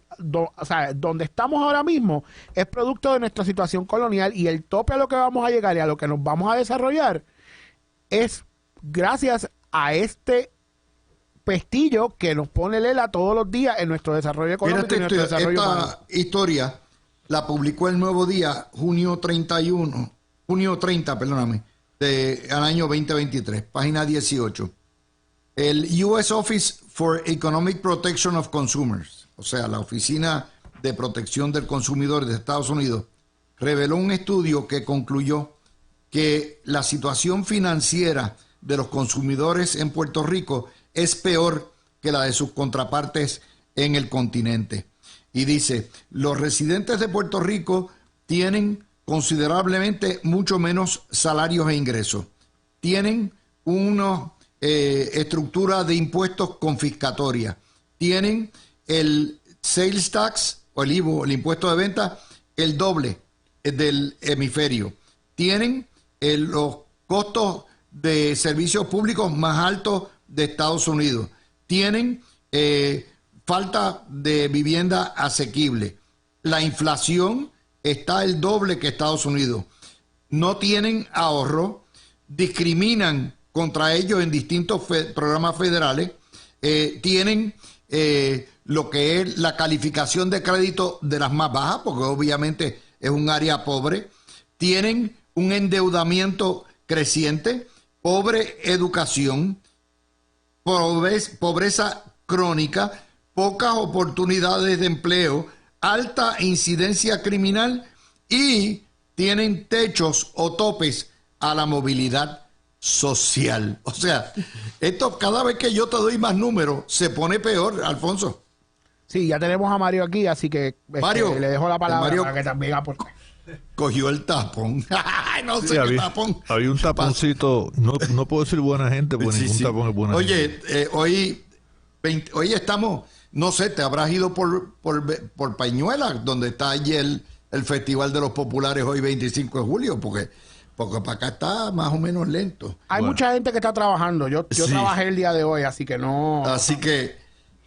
estamos ahora mismo es producto de nuestra situación colonial, y el tope a lo que vamos a llegar y a lo que nos vamos a desarrollar es gracias a este pestillo que nos pone Lela todos los días en nuestro desarrollo económico y nuestro desarrollo humano. Esta historia la publicó El Nuevo Día, junio 30, al año 2023, página 18. El US Office for Economic Protection of Consumers, o sea, la Oficina de Protección del Consumidor de Estados Unidos, reveló un estudio que concluyó que la situación financiera de los consumidores en Puerto Rico es peor que la de sus contrapartes en el continente. Y dice, los residentes de Puerto Rico tienen considerablemente mucho menos salarios e ingresos. Tienen una estructura de impuestos confiscatoria. Tienen el sales tax o el IVA, el impuesto de venta, el doble del hemisferio. Tienen los costos de servicios públicos más altos de Estados Unidos. Tienen falta de vivienda asequible. La inflación está el doble que Estados Unidos. No tienen ahorro, discriminan contra ellos en distintos programas federales, tienen lo que es la calificación de crédito de las más bajas, porque obviamente es un área pobre, tienen un endeudamiento creciente, pobre educación, pobreza crónica, pocas oportunidades de empleo, alta incidencia criminal, y tienen techos o topes a la movilidad social. O sea, esto cada vez que yo te doy más números se pone peor, Alfonso. Sí, ya tenemos a Mario aquí, así que Mario, le dejo la palabra Mario para que también aporte. Cogió el tapón. No sé, sí, qué tapón. Había un taponcito, no puedo decir buena gente, porque ningún tapón es buena gente. Oye, hoy estamos, no sé, te habrás ido por Peñuela, donde está allí el Festival de los Populares hoy 25 de julio, porque para acá está más o menos lento. Hay mucha gente que está trabajando. Yo trabajé el día de hoy, así que no. Así que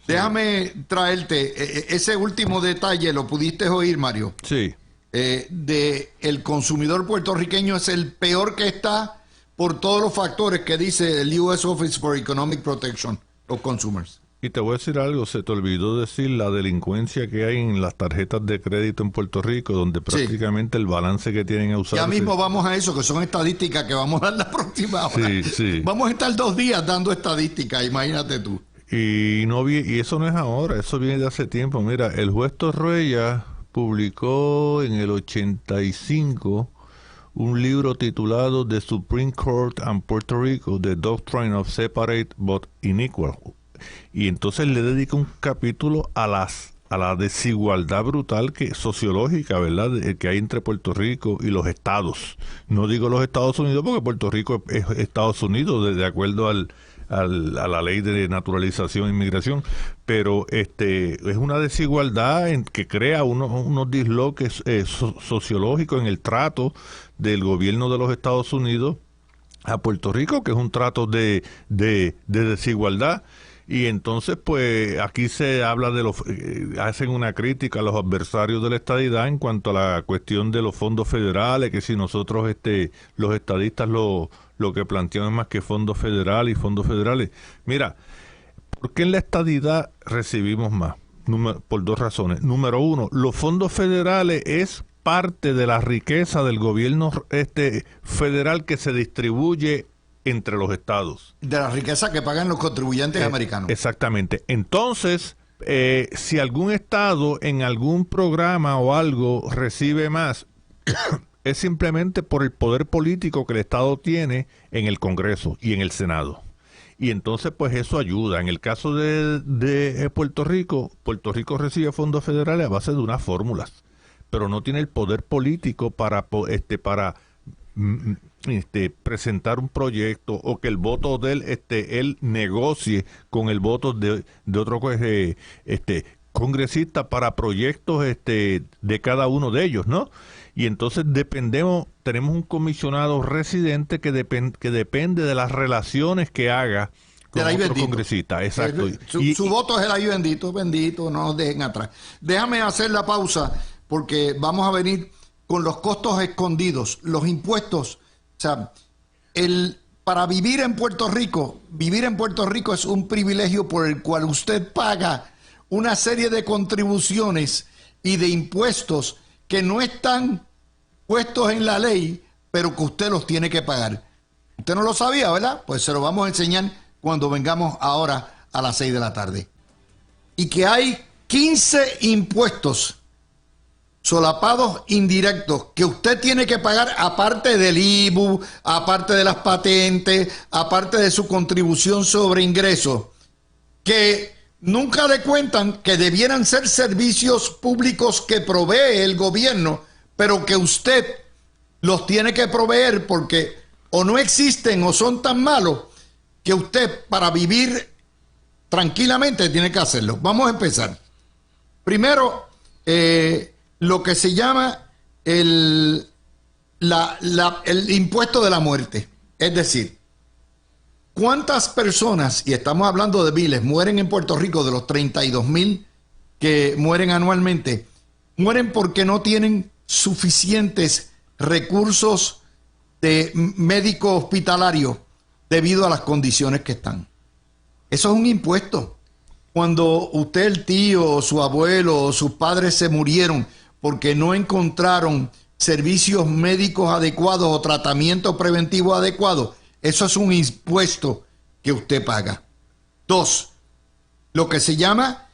déjame traerte ese último detalle. ¿Lo pudiste oír, Mario? Sí. De el consumidor puertorriqueño es el peor que está por todos los factores que dice el US Office for Economic Protection of Consumers. Y te voy a decir algo, se te olvidó decir la delincuencia que hay en las tarjetas de crédito en Puerto Rico, donde prácticamente el balance que tienen a usar. Ya mismo vamos a eso, que son estadísticas que vamos a dar la próxima hora. Sí. Vamos a estar 2 días dando estadísticas, imagínate tú. Y eso no es ahora, eso viene de hace tiempo. Mira, el juez Torreya publicó en el 85 un libro titulado The Supreme Court and Puerto Rico, The Doctrine of Separate but Unequal. Y entonces le dedica un capítulo a la desigualdad brutal sociológica, ¿verdad?, que hay entre Puerto Rico y los estados. No digo los Estados Unidos porque Puerto Rico es Estados Unidos de acuerdo a la ley de naturalización e inmigración, pero es una desigualdad que crea unos disloques sociológicos en el trato del gobierno de los Estados Unidos a Puerto Rico, que es un trato de desigualdad. Y entonces, pues, aquí se habla hacen una crítica a los adversarios de la estadidad en cuanto a la cuestión de los fondos federales, que si nosotros, los estadistas lo que plantean es más que fondos federales y fondos federales. Mira, ¿por qué en la estadidad recibimos más? Por 2 razones. Número 1, los fondos federales es parte de la riqueza del gobierno federal que se distribuye entre los estados. De la riqueza que pagan los contribuyentes americanos. Exactamente. Entonces, si algún estado en algún programa o algo recibe más, es simplemente por el poder político que el estado tiene en el Congreso y en el Senado. Y entonces, pues eso ayuda. En el caso de Puerto Rico recibe fondos federales a base de unas fórmulas, pero no tiene el poder político para presentar un proyecto o que el voto de él negocie con el voto de otro congresista para proyectos de cada uno de ellos, ¿no? Y entonces tenemos un comisionado residente que depende de las relaciones que haga con otro congresista. Exacto. Su voto es el ahí bendito, no nos dejen atrás. Déjame hacer la pausa porque vamos a venir con los costos escondidos, los impuestos. O sea, para vivir en Puerto Rico es un privilegio por el cual usted paga una serie de contribuciones y de impuestos que no están puestos en la ley, pero que usted los tiene que pagar. Usted no lo sabía, ¿verdad? Pues se lo vamos a enseñar cuando vengamos ahora a las 6 de la tarde. Y que hay 15 impuestos solapados indirectos que usted tiene que pagar aparte del IBU, aparte de las patentes, aparte de su contribución sobre ingresos, que nunca le cuentan que debieran ser servicios públicos que provee el gobierno, pero que usted los tiene que proveer porque o no existen o son tan malos que usted para vivir tranquilamente tiene que hacerlo. Vamos a empezar. Primero, lo que se llama el impuesto de la muerte. Es decir, ¿cuántas personas, y estamos hablando de miles, mueren en Puerto Rico de los 32,000 que mueren anualmente? Mueren porque no tienen suficientes recursos de médico hospitalario debido a las condiciones que están. Eso es un impuesto. Cuando usted, el tío, su abuelo o sus padres se murieron porque no encontraron servicios médicos adecuados o tratamiento preventivo adecuado, eso es un impuesto que usted paga. 2, lo que se llama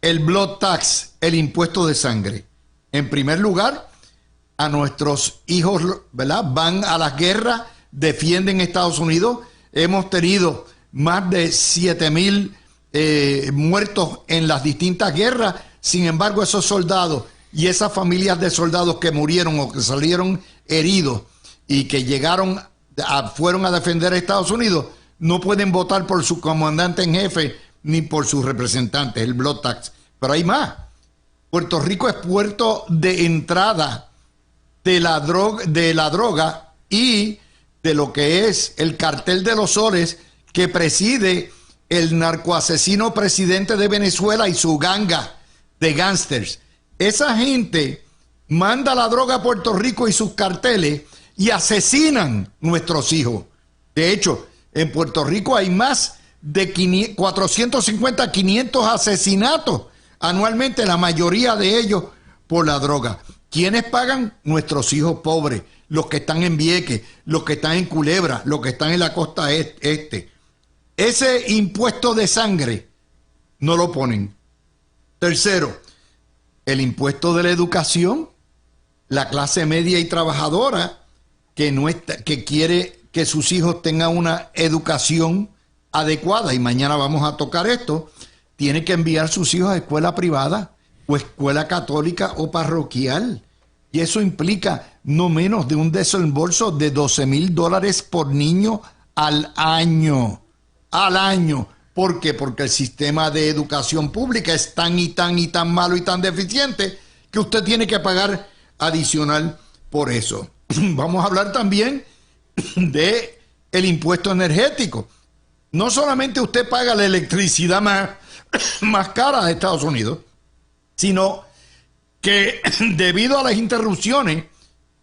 el blood tax, el impuesto de sangre. En primer lugar, a nuestros hijos, ¿verdad? Van a las guerras, defienden Estados Unidos. Hemos tenido más de 7,000 muertos en las distintas guerras. Sin embargo, esos soldados y esas familias de soldados que murieron o que salieron heridos y que fueron a defender a Estados Unidos, no pueden votar por su comandante en jefe ni por sus representantes, el blood tax. Pero hay más. Puerto Rico es puerto de entrada de la droga y de lo que es el cartel de los soles que preside el narcoasesino presidente de Venezuela y su ganga de gángsters. Esa gente manda la droga a Puerto Rico y sus carteles y asesinan nuestros hijos. De hecho, en Puerto Rico hay más de 450, 500 asesinatos anualmente, la mayoría de ellos por la droga. ¿Quiénes pagan? Nuestros hijos pobres, los que están en Vieques, los que están en Culebra, los que están en la costa este. Ese impuesto de sangre no lo ponen. Tercero, el impuesto de la educación. La clase media y trabajadora que quiere que sus hijos tengan una educación adecuada, y mañana vamos a tocar esto, tiene que enviar sus hijos a escuela privada o escuela católica o parroquial. Y eso implica no menos de un desembolso de $12,000 por niño al año. Al año. ¿Por qué? Porque el sistema de educación pública es tan malo y tan deficiente que usted tiene que pagar adicional por eso. Vamos a hablar también de el impuesto energético. No solamente usted paga la electricidad más cara de Estados Unidos, sino que debido a las interrupciones,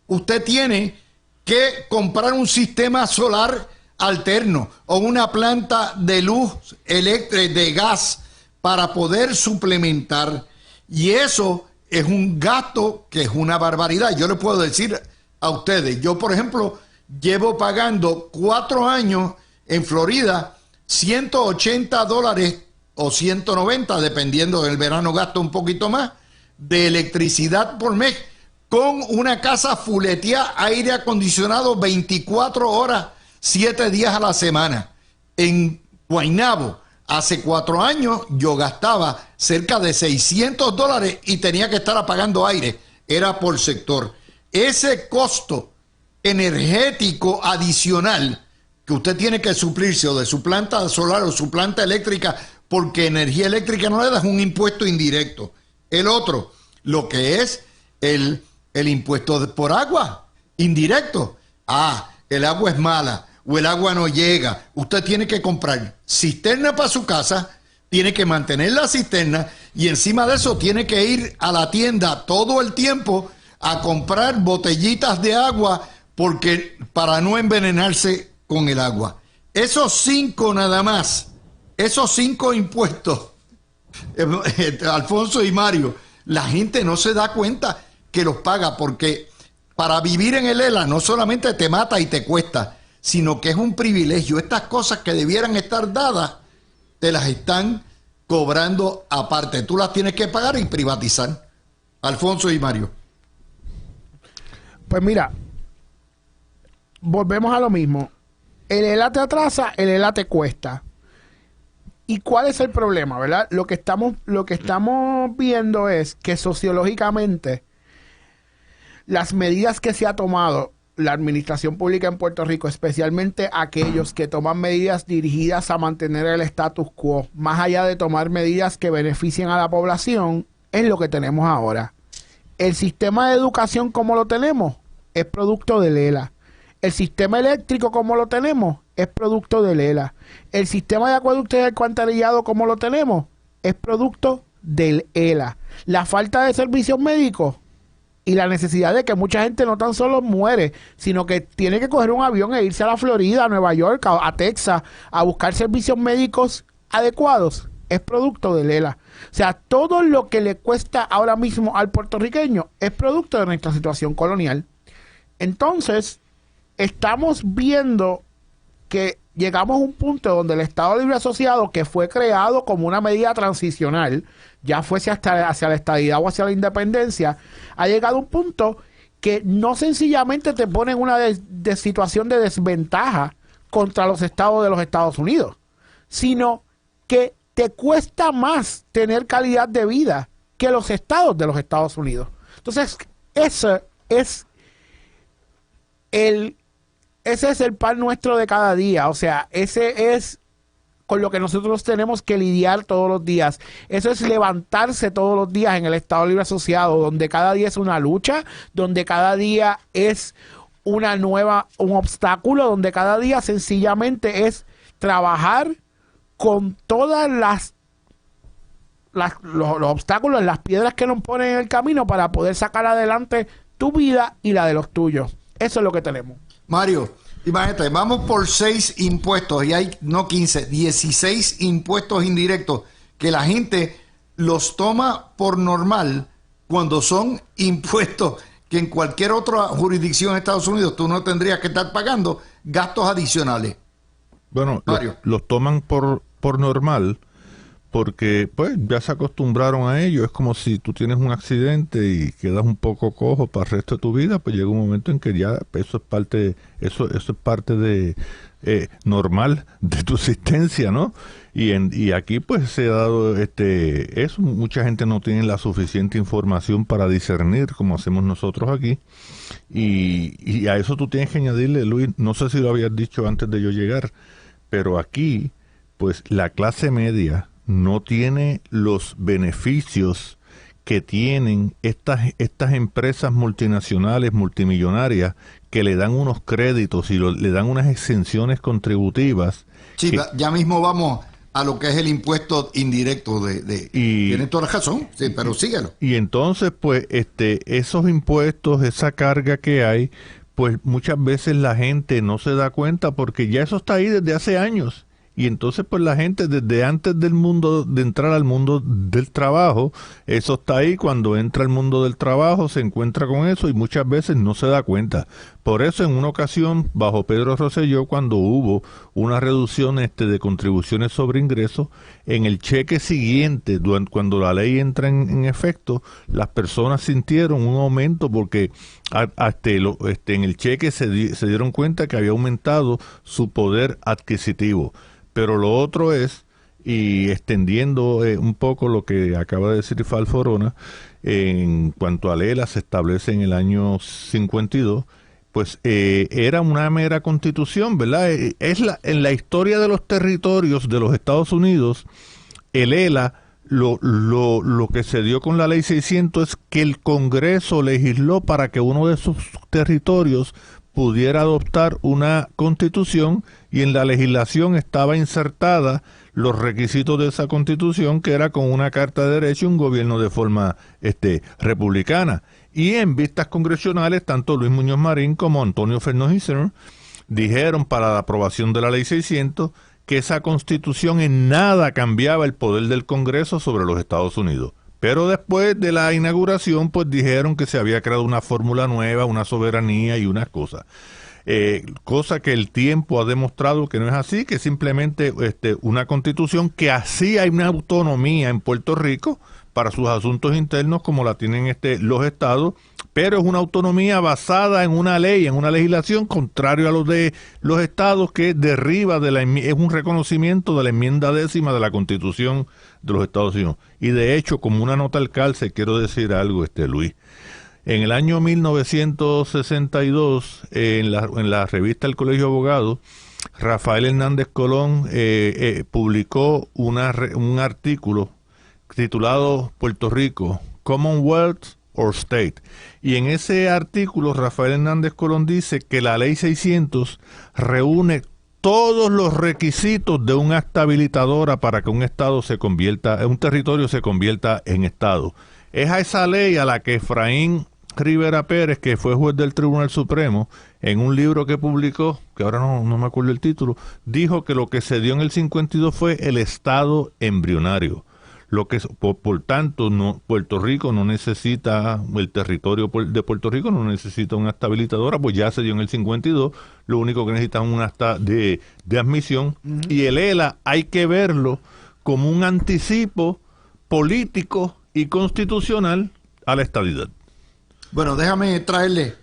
usted tiene que comprar un sistema solar alterno o una planta de luz eléctrica, de gas, para poder suplementar. Y eso es un gasto que es una barbaridad. Yo le puedo decir a ustedes, yo por ejemplo, llevo pagando 4 años en Florida $180 o 190, dependiendo del verano gasto un poquito más, de electricidad por mes, con una casa fuleteada, aire acondicionado 24 horas, 7 días a la semana. En Guaynabo, hace 4 años, yo gastaba cerca de $600 y tenía que estar apagando aire. Era por sector. Ese costo energético adicional que usted tiene que suplirse o de su planta solar o su planta eléctrica, porque energía eléctrica no le das un impuesto indirecto. El otro, lo que es el impuesto por agua, indirecto. El agua es mala o el agua no llega. Usted tiene que comprar cisterna para su casa, tiene que mantener la cisterna y encima de eso tiene que ir a la tienda todo el tiempo a comprar botellitas de agua porque para no envenenarse con el agua. Esos 5 nada más, esos 5 impuestos, Alfonso y Mario, la gente no se da cuenta que los paga, porque para vivir en el ELA no solamente te mata y te cuesta, sino que es un privilegio. Estas cosas que debieran estar dadas, te las están cobrando aparte. Tú las tienes que pagar y privatizar. Alfonso y Mario. Pues mira, volvemos a lo mismo. El ELA te atrasa, el ELA te cuesta. ¿Y cuál es el problema, verdad? Lo que estamos viendo es que sociológicamente las medidas que se ha tomado la administración pública en Puerto Rico, especialmente aquellos que toman medidas dirigidas a mantener el status quo, más allá de tomar medidas que beneficien a la población, es lo que tenemos ahora. El sistema de educación como lo tenemos es producto del ELA. El sistema eléctrico como lo tenemos es producto del ELA. El sistema de acueductos y alcantarillado como lo tenemos es producto del ELA. La falta de servicios médicos y la necesidad de que mucha gente no tan solo muere, sino que tiene que coger un avión e irse a la Florida, a Nueva York, a Texas, a buscar servicios médicos adecuados, es producto del ELA. O sea, todo lo que le cuesta ahora mismo al puertorriqueño es producto de nuestra situación colonial. Entonces, estamos viendo que llegamos a un punto donde el Estado Libre Asociado, que fue creado como una medida transicional, ya fuese hacia la estadidad o hacia la independencia, ha llegado a un punto que no sencillamente te pone en una situación de desventaja contra los estados de los Estados Unidos, sino que te cuesta más tener calidad de vida que los estados de los Estados Unidos. Entonces, ese es el pan nuestro de cada día. O sea, ese es con lo que nosotros tenemos que lidiar todos los días. Eso es levantarse todos los días en el Estado Libre Asociado, donde cada día es una lucha, donde cada día es un obstáculo, donde cada día sencillamente es trabajar con todas los obstáculos, las piedras que nos ponen en el camino para poder sacar adelante tu vida y la de los tuyos. Eso es lo que tenemos. Mario, imagínate, vamos por 6 impuestos y hay no 15, 16 impuestos indirectos que la gente los toma por normal cuando son impuestos que en cualquier otra jurisdicción en Estados Unidos tú no tendrías que estar pagando gastos adicionales. Bueno, los toman por normal porque pues ya se acostumbraron a ello. Es como si tú tienes un accidente y quedas un poco cojo para el resto de tu vida, pues llega un momento en que ya eso es parte de normal de tu existencia, ¿no? Y aquí pues se ha dado eso. Mucha gente no tiene la suficiente información para discernir como hacemos nosotros aquí, y a eso tú tienes que añadirle, Luis, no sé si lo habías dicho antes de yo llegar, pero aquí pues la clase media no tiene los beneficios que tienen estas empresas multinacionales, multimillonarias, que le dan unos créditos y le dan unas exenciones contributivas. Sí, ya mismo vamos a lo que es el impuesto indirecto tienes toda la razón, sí, pero síguelo. Y entonces, pues, esos impuestos, esa carga que hay, pues muchas veces la gente no se da cuenta porque ya eso está ahí desde hace años. y entonces pues la gente desde antes del mundo, de entrar al mundo del trabajo, eso está ahí, cuando entra al mundo del trabajo se encuentra con eso y muchas veces no se da cuenta. Por eso en una ocasión, bajo Pedro Rosselló, cuando hubo una reducción de contribuciones sobre ingresos, en el cheque siguiente, cuando la ley entra en efecto, las personas sintieron un aumento porque en el cheque se dieron cuenta que había aumentado su poder adquisitivo. Pero lo otro es, y extendiendo un poco lo que acaba de decir Falforona, en cuanto a Lela se establece en el año 52, pues era una mera constitución, ¿verdad? En la historia de los territorios de los Estados Unidos, el ELA, lo que se dio con la ley 600 es que el Congreso legisló para que uno de sus territorios pudiera adoptar una constitución, y en la legislación estaba insertada los requisitos de esa constitución, que era con una carta de derecho y un gobierno de forma republicana. Y en vistas congresionales, tanto Luis Muñoz Marín como Antonio Fernández dijeron para la aprobación de la ley 600 que esa constitución en nada cambiaba el poder del Congreso sobre los Estados Unidos. Pero después de la inauguración, pues dijeron que se había creado una fórmula nueva, una soberanía y unas cosas. Cosa que el tiempo ha demostrado que no es así, que simplemente una constitución que así hay una autonomía en Puerto Rico para sus asuntos internos como la tienen los estados, pero es una autonomía basada en una ley, en una legislación, contrario a los de los estados, que derriba es un reconocimiento de la enmienda 10ª de la Constitución de los Estados Unidos. Y de hecho, como una nota al calce, quiero decir algo, Luis. En el año 1962, en la revista El Colegio de Abogados, Rafael Hernández Colón publicó un artículo titulado Puerto Rico, Commonwealth or State. Y en ese artículo Rafael Hernández Colón dice que la ley 600 reúne todos los requisitos de un acta habilitadora para que un territorio se convierta en estado. Es a esa ley a la que Efraín Rivera Pérez, que fue juez del Tribunal Supremo, en un libro que publicó, que ahora no me acuerdo el título, dijo que lo que se dio en el 52 fue el estado embrionario. Por tanto, Puerto Rico no necesita, el territorio de Puerto Rico no necesita una acta habilitadora, pues ya se dio en el 52, lo único que necesita es un acta de admisión. Uh-huh. Y el ELA hay que verlo como un anticipo político y constitucional a la estadidad. Bueno, déjame traerle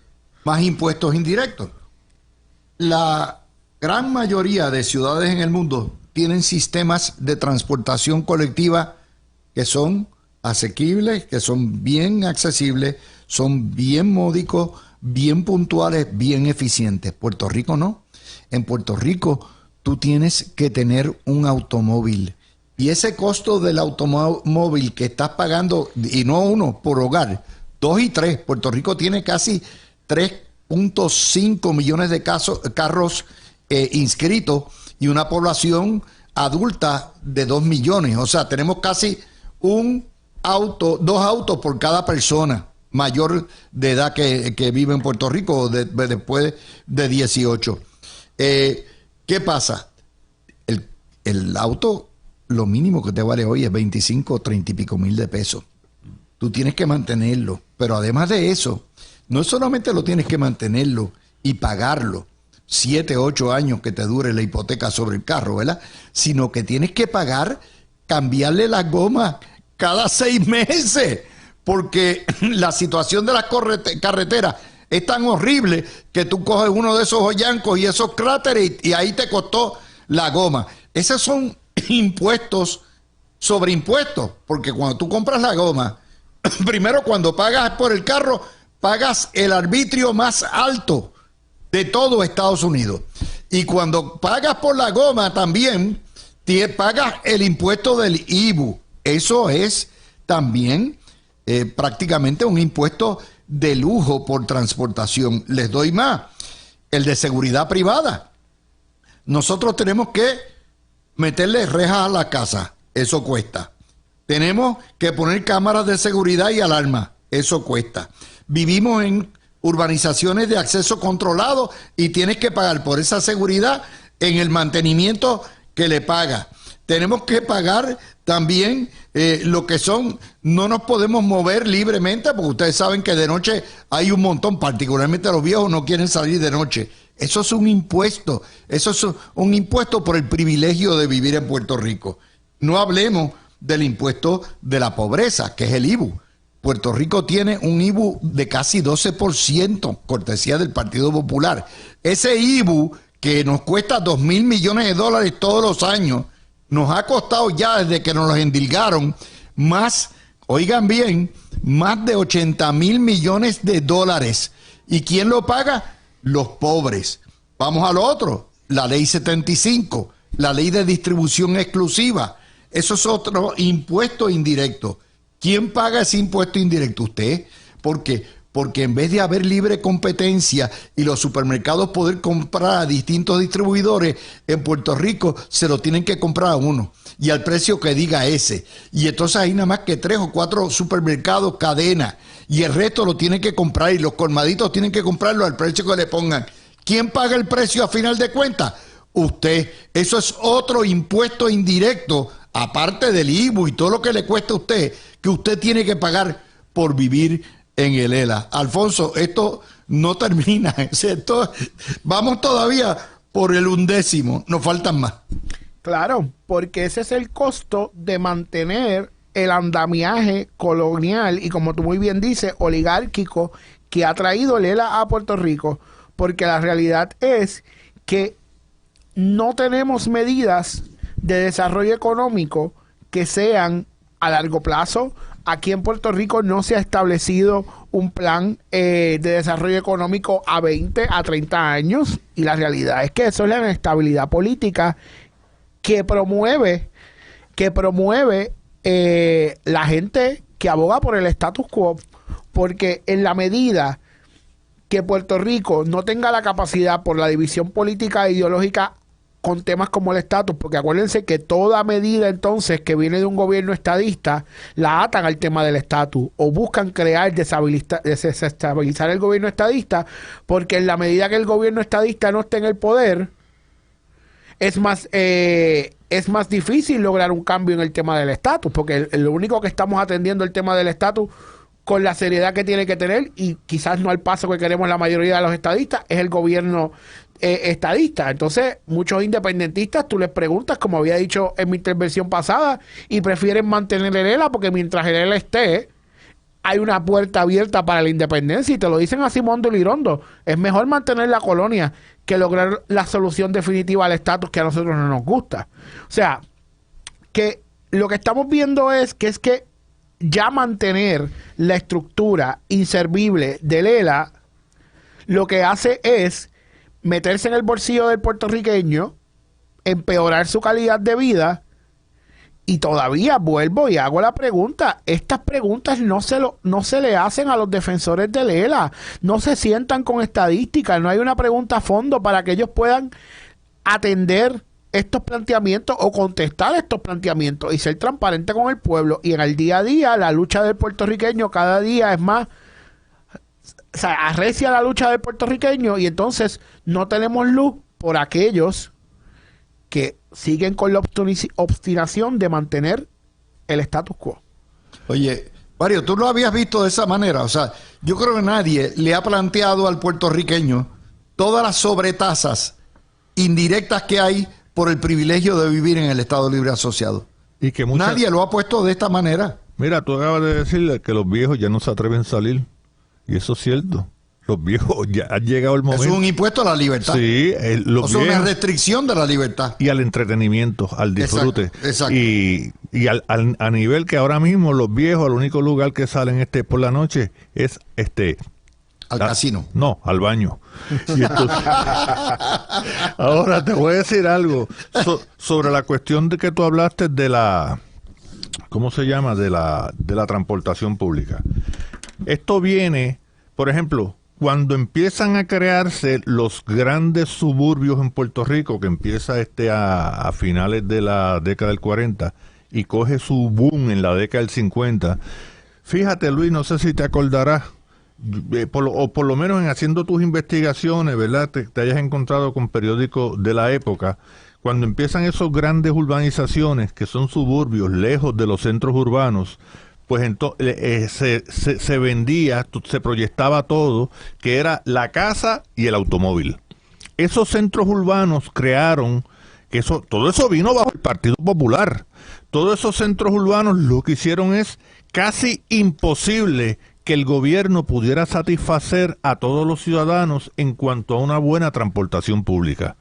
más impuestos indirectos. La gran mayoría de ciudades en el mundo tienen sistemas de transportación colectiva que son asequibles, que son bien accesibles, son bien módicos, bien puntuales, bien eficientes. Puerto Rico no. En Puerto Rico tú tienes que tener un automóvil. Y ese costo del automóvil que estás pagando, y no uno por hogar, 2 y 3. Puerto Rico tiene casi 3.5 millones de carros inscritos y una población adulta de 2 millones. O sea, tenemos casi 2 autos por cada persona mayor de edad que vive en Puerto Rico después de 18. ¿Qué pasa? El auto, lo mínimo que te vale hoy es 25, 30 y pico mil de pesos. Tú tienes que mantenerlo, pero además de eso, no solamente lo tienes que mantenerlo y pagarlo, 7, 8 años que te dure la hipoteca sobre el carro, ¿verdad? Sino que tienes que cambiarle las gomas cada 6 meses, porque la situación de las carreteras es tan horrible que tú coges uno de esos hoyancos y esos cráteres y ahí te costó la goma. Esos son impuestos sobre impuestos, porque cuando tú compras la goma, primero cuando pagas por el carro, pagas el arbitrio más alto de todo Estados Unidos. Y cuando pagas por la goma también, pagas el impuesto del IBU. Eso es también prácticamente un impuesto de lujo por transportación. Les doy más, el de seguridad privada. Nosotros tenemos que meterle rejas a la casa, eso cuesta. Tenemos que poner cámaras de seguridad y alarmas, eso cuesta. Vivimos en urbanizaciones de acceso controlado y tienes que pagar por esa seguridad en el mantenimiento que le paga. Tenemos que pagar también lo que son, no nos podemos mover libremente, porque ustedes saben que de noche hay un montón, particularmente los viejos no quieren salir de noche. Eso es un impuesto, eso es un impuesto por el privilegio de vivir en Puerto Rico. No hablemos del impuesto de la pobreza, que es el IBU. Puerto Rico tiene un IBU de casi 12%, cortesía del Partido Popular. Ese IBU, que nos cuesta $2,000 millones todos los años, nos ha costado ya desde que nos los endilgaron más, oigan bien, más de $80,000 millones. ¿Y quién lo paga? Los pobres. Vamos a lo otro, la ley 75, la ley de distribución exclusiva. Eso es otro impuesto indirecto. ¿Quién paga ese impuesto indirecto? Usted. ¿Por qué? Porque en vez de haber libre competencia y los supermercados poder comprar a distintos distribuidores, en Puerto Rico se lo tienen que comprar a uno y al precio que diga ese. Y entonces hay nada más que 3 o 4 supermercados cadena y el resto lo tienen que comprar y los colmaditos tienen que comprarlo al precio que le pongan. ¿Quién paga el precio a final de cuentas? Usted. Eso es otro impuesto indirecto, aparte del IBU y todo lo que le cuesta a usted, que usted tiene que pagar por vivir en el ELA. Alfonso, esto no termina. Vamos todavía por el 11º, nos faltan más. Claro, porque ese es el costo de mantener el andamiaje colonial y, como tú muy bien dices, oligárquico que ha traído el ELA a Puerto Rico, porque la realidad es que no tenemos medidas de desarrollo económico que sean a largo plazo. Aquí en Puerto Rico no se ha establecido un plan de desarrollo económico a 20, a 30 años, y la realidad es que eso es la inestabilidad política que promueve la gente que aboga por el status quo, porque en la medida que Puerto Rico no tenga la capacidad por la división política e ideológica con temas como el estatus, porque acuérdense que toda medida entonces que viene de un gobierno estadista la atan al tema del estatus o buscan crear, desestabilizar el gobierno estadista, porque en la medida que el gobierno estadista no esté en el poder, es más difícil lograr un cambio en el tema del estatus, porque lo único que estamos atendiendo el tema del estatus con la seriedad que tiene que tener, y quizás no al paso que queremos la mayoría de los estadistas, es el gobierno estadista. Entonces, muchos independentistas, tú les preguntas, como había dicho en mi intervención pasada, y prefieren mantener el ELA, porque mientras el ELA esté, hay una puerta abierta para la independencia, y te lo dicen así Mondo y Lirondo. Es mejor mantener la colonia que lograr la solución definitiva al estatus que a nosotros no nos gusta. O sea, que lo que estamos viendo es que ya mantener la estructura inservible del ELA lo que hace es meterse en el bolsillo del puertorriqueño, empeorar su calidad de vida, y todavía vuelvo y hago la pregunta. Estas preguntas no se le hacen a los defensores del ELA, no se sientan con estadísticas, no hay una pregunta a fondo para que ellos puedan atender estos planteamientos o contestar estos planteamientos y ser transparente con el pueblo. Y en el día a día, la lucha del puertorriqueño cada día es más, o sea, arrecia la lucha del puertorriqueño, y entonces no tenemos luz por aquellos que siguen con la obstinación de mantener el status quo. Oye, Mario, tú lo habías visto de esa manera. O sea, yo creo que nadie le ha planteado al puertorriqueño todas las sobretasas indirectas que hay por el privilegio de vivir en el Estado Libre Asociado. Y que nadie lo ha puesto de esta manera. Mira, tú acabas de decirle que los viejos ya no se atreven a salir. Y eso es cierto. Los viejos, ya ha llegado el momento. Es un impuesto a la libertad. Sí, los viejos, una restricción de la libertad. Y al entretenimiento, al disfrute. Exacto. Y a nivel que ahora mismo los viejos, al único lugar que salen por la noche es al casino. No, al baño. Y entonces, ahora te voy a decir algo sobre la cuestión de que tú hablaste de la, ¿cómo se llama? De la transportación pública. Esto viene, por ejemplo, cuando empiezan a crearse los grandes suburbios en Puerto Rico, que empieza a finales de la década del 40 y coge su boom en la década del 50. Fíjate, Luis, no sé si te acordarás, o por lo menos en haciendo tus investigaciones, ¿verdad? Te hayas encontrado con periódicos de la época, cuando empiezan esos grandes urbanizaciones que son suburbios lejos de los centros urbanos, pues entonces se vendía, se proyectaba todo, que era la casa y el automóvil. Esos centros urbanos crearon, todo eso vino bajo el Partido Popular. Todos esos centros urbanos lo que hicieron es casi imposible que el gobierno pudiera satisfacer a todos los ciudadanos en cuanto a una buena transportación pública.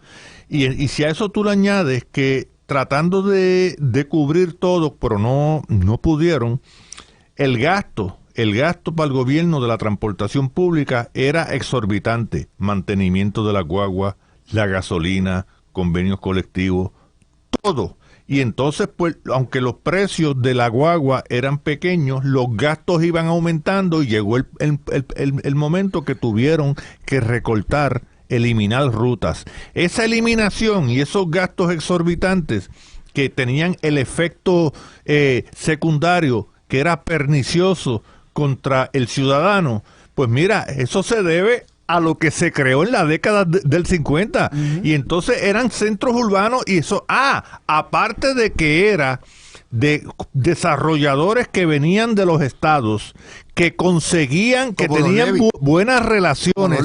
Y si a eso tú le añades que tratando de cubrir todo, pero no pudieron, el gasto para el gobierno de la transportación pública era exorbitante. Mantenimiento de la guagua, la gasolina, convenios colectivos, todo. Y entonces, pues, aunque los precios de la guagua eran pequeños, los gastos iban aumentando y llegó el momento que tuvieron que recortar, eliminar rutas. Esa eliminación y esos gastos exorbitantes que tenían el efecto secundario, que era pernicioso contra el ciudadano, pues mira, eso se debe a lo que se creó en la década del 50. Y entonces eran centros urbanos y eso, aparte de que era de desarrolladores que venían de los estados, que conseguían, que como tenían buenas relaciones.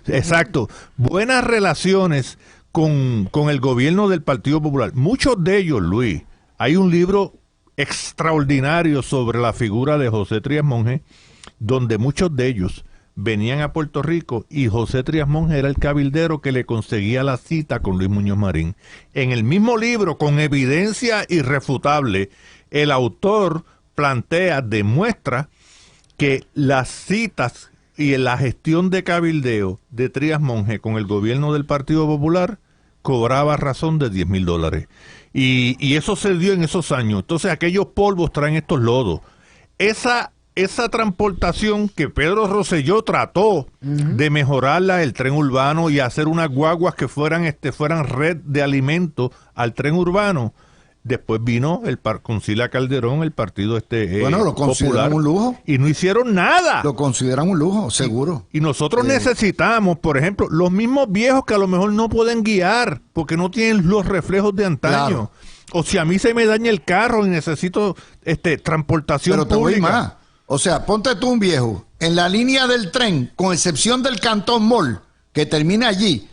Exacto, buenas relaciones con el gobierno del Partido Popular. Muchos de ellos, Luis, hay un libro extraordinario sobre la figura de José Trías Monge, donde muchos de ellos venían a Puerto Rico y José Trías Monge era el cabildero que le conseguía la cita con Luis Muñoz Marín. En el mismo libro, con evidencia irrefutable, el autor demuestra que las citas y la gestión de cabildeo de Trías Monge con el gobierno del Partido Popular cobraba razón de $10,000. Y eso se dio en esos años. Entonces aquellos polvos traen estos lodos. Esa transportación que Pedro Rosselló trató de mejorarla, el tren urbano, y hacer unas guaguas que fueran red de alimento al tren urbano. Después vino con Sila Calderón, el partido lo consideran popular, un lujo. Y no hicieron nada. Lo consideran un lujo, seguro. Y nosotros necesitamos, por ejemplo, los mismos viejos que a lo mejor no pueden guiar porque no tienen los reflejos de antaño. Claro. O si a mí se me daña el carro y necesito transportación Pero te pública. voy más. O sea, ponte tú un viejo en la línea del tren, con excepción del Cantón Mall, que termina allí.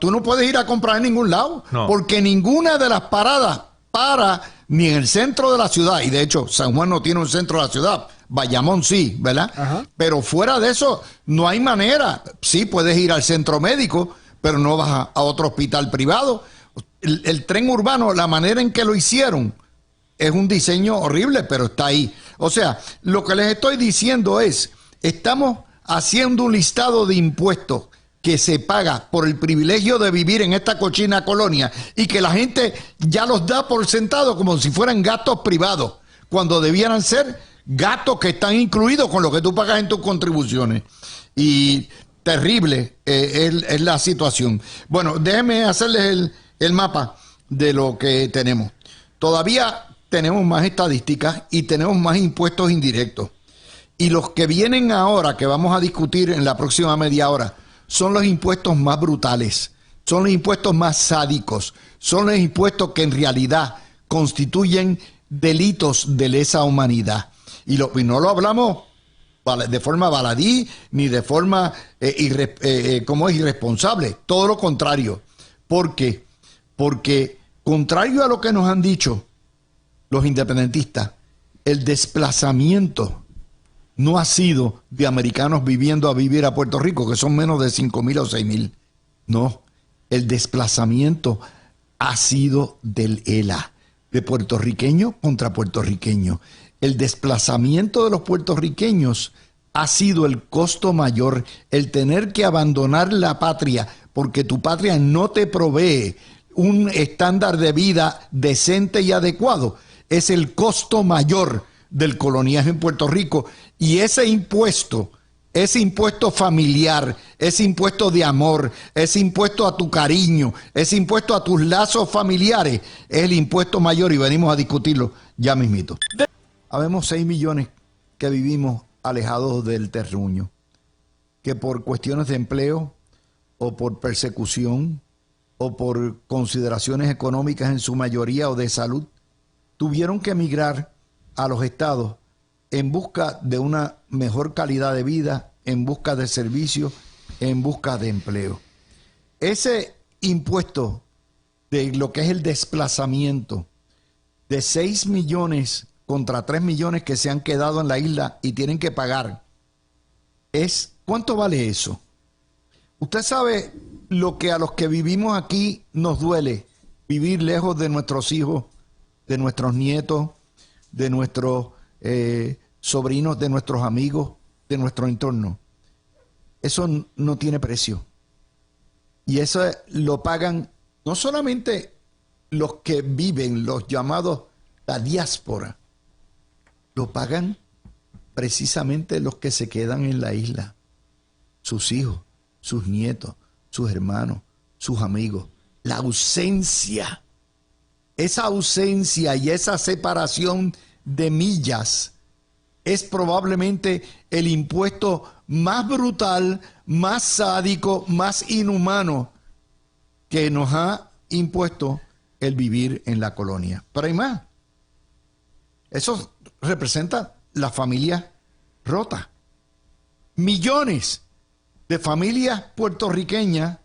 Tú no puedes ir a comprar en ningún lado, porque ninguna de las paradas para ni en el centro de la ciudad, y de hecho San Juan no tiene un centro de la ciudad, Bayamón sí, ¿verdad? Ajá. Pero fuera de eso no hay manera. Sí puedes ir al centro médico, pero no vas a otro hospital privado. El tren urbano, la manera en que lo hicieron, es un diseño horrible, pero está ahí. O sea, lo que les estoy diciendo es, estamos haciendo un listado de impuestos que se paga por el privilegio de vivir en esta cochina colonia y que la gente ya los da por sentado como si fueran gastos privados, cuando debieran ser gastos que están incluidos con lo que tú pagas en tus contribuciones. Y terrible es la situación. Bueno, déjenme hacerles el mapa de lo que tenemos. Todavía tenemos más estadísticas y tenemos más impuestos indirectos. Y los que vienen ahora, que vamos a discutir en la próxima media hora, son los impuestos más brutales, son los impuestos más sádicos, son los impuestos que en realidad constituyen delitos de lesa humanidad. Y no lo hablamos de forma baladí ni de forma irresponsable, todo lo contrario. ¿Por qué? Porque contrario a lo que nos han dicho los independentistas, el desplazamiento no ha sido de americanos viviendo a vivir a Puerto Rico, que son menos de 5,000 o 6,000. No, el desplazamiento ha sido del ELA, de puertorriqueño contra puertorriqueño. El desplazamiento de los puertorriqueños ha sido el costo mayor, el tener que abandonar la patria porque tu patria no te provee un estándar de vida decente y adecuado. Es el costo mayor del coloniaje en Puerto Rico, y ese impuesto familiar, ese impuesto de amor, ese impuesto a tu cariño, ese impuesto a tus lazos familiares, es el impuesto mayor, y venimos a discutirlo ya mismito. Habemos 6 millones que vivimos alejados del terruño. que por cuestiones de empleo o por persecución o por consideraciones económicas en su mayoría o de salud, tuvieron que emigrar a los estados en busca de una mejor calidad de vida, en busca de servicios, en busca de empleo. Ese impuesto de lo que es el desplazamiento de 6 millones contra 3 millones que se han quedado en la isla y tienen que pagar, ¿cuánto vale eso? Usted sabe lo que a los que vivimos aquí nos duele, vivir lejos de nuestros hijos, de nuestros nietos, de nuestros sobrinos, de nuestros amigos, de nuestro entorno. Eso no tiene precio. Y eso lo pagan no solamente los que viven, los llamados la diáspora, lo pagan precisamente los que se quedan en la isla, sus hijos, sus nietos, sus hermanos, sus amigos. La ausencia, esa ausencia y esa separación de millas es probablemente el impuesto más brutal, más sádico, más inhumano que nos ha impuesto el vivir en la colonia. Pero hay más. Eso representa la familia rota. Millones de familias puertorriqueñas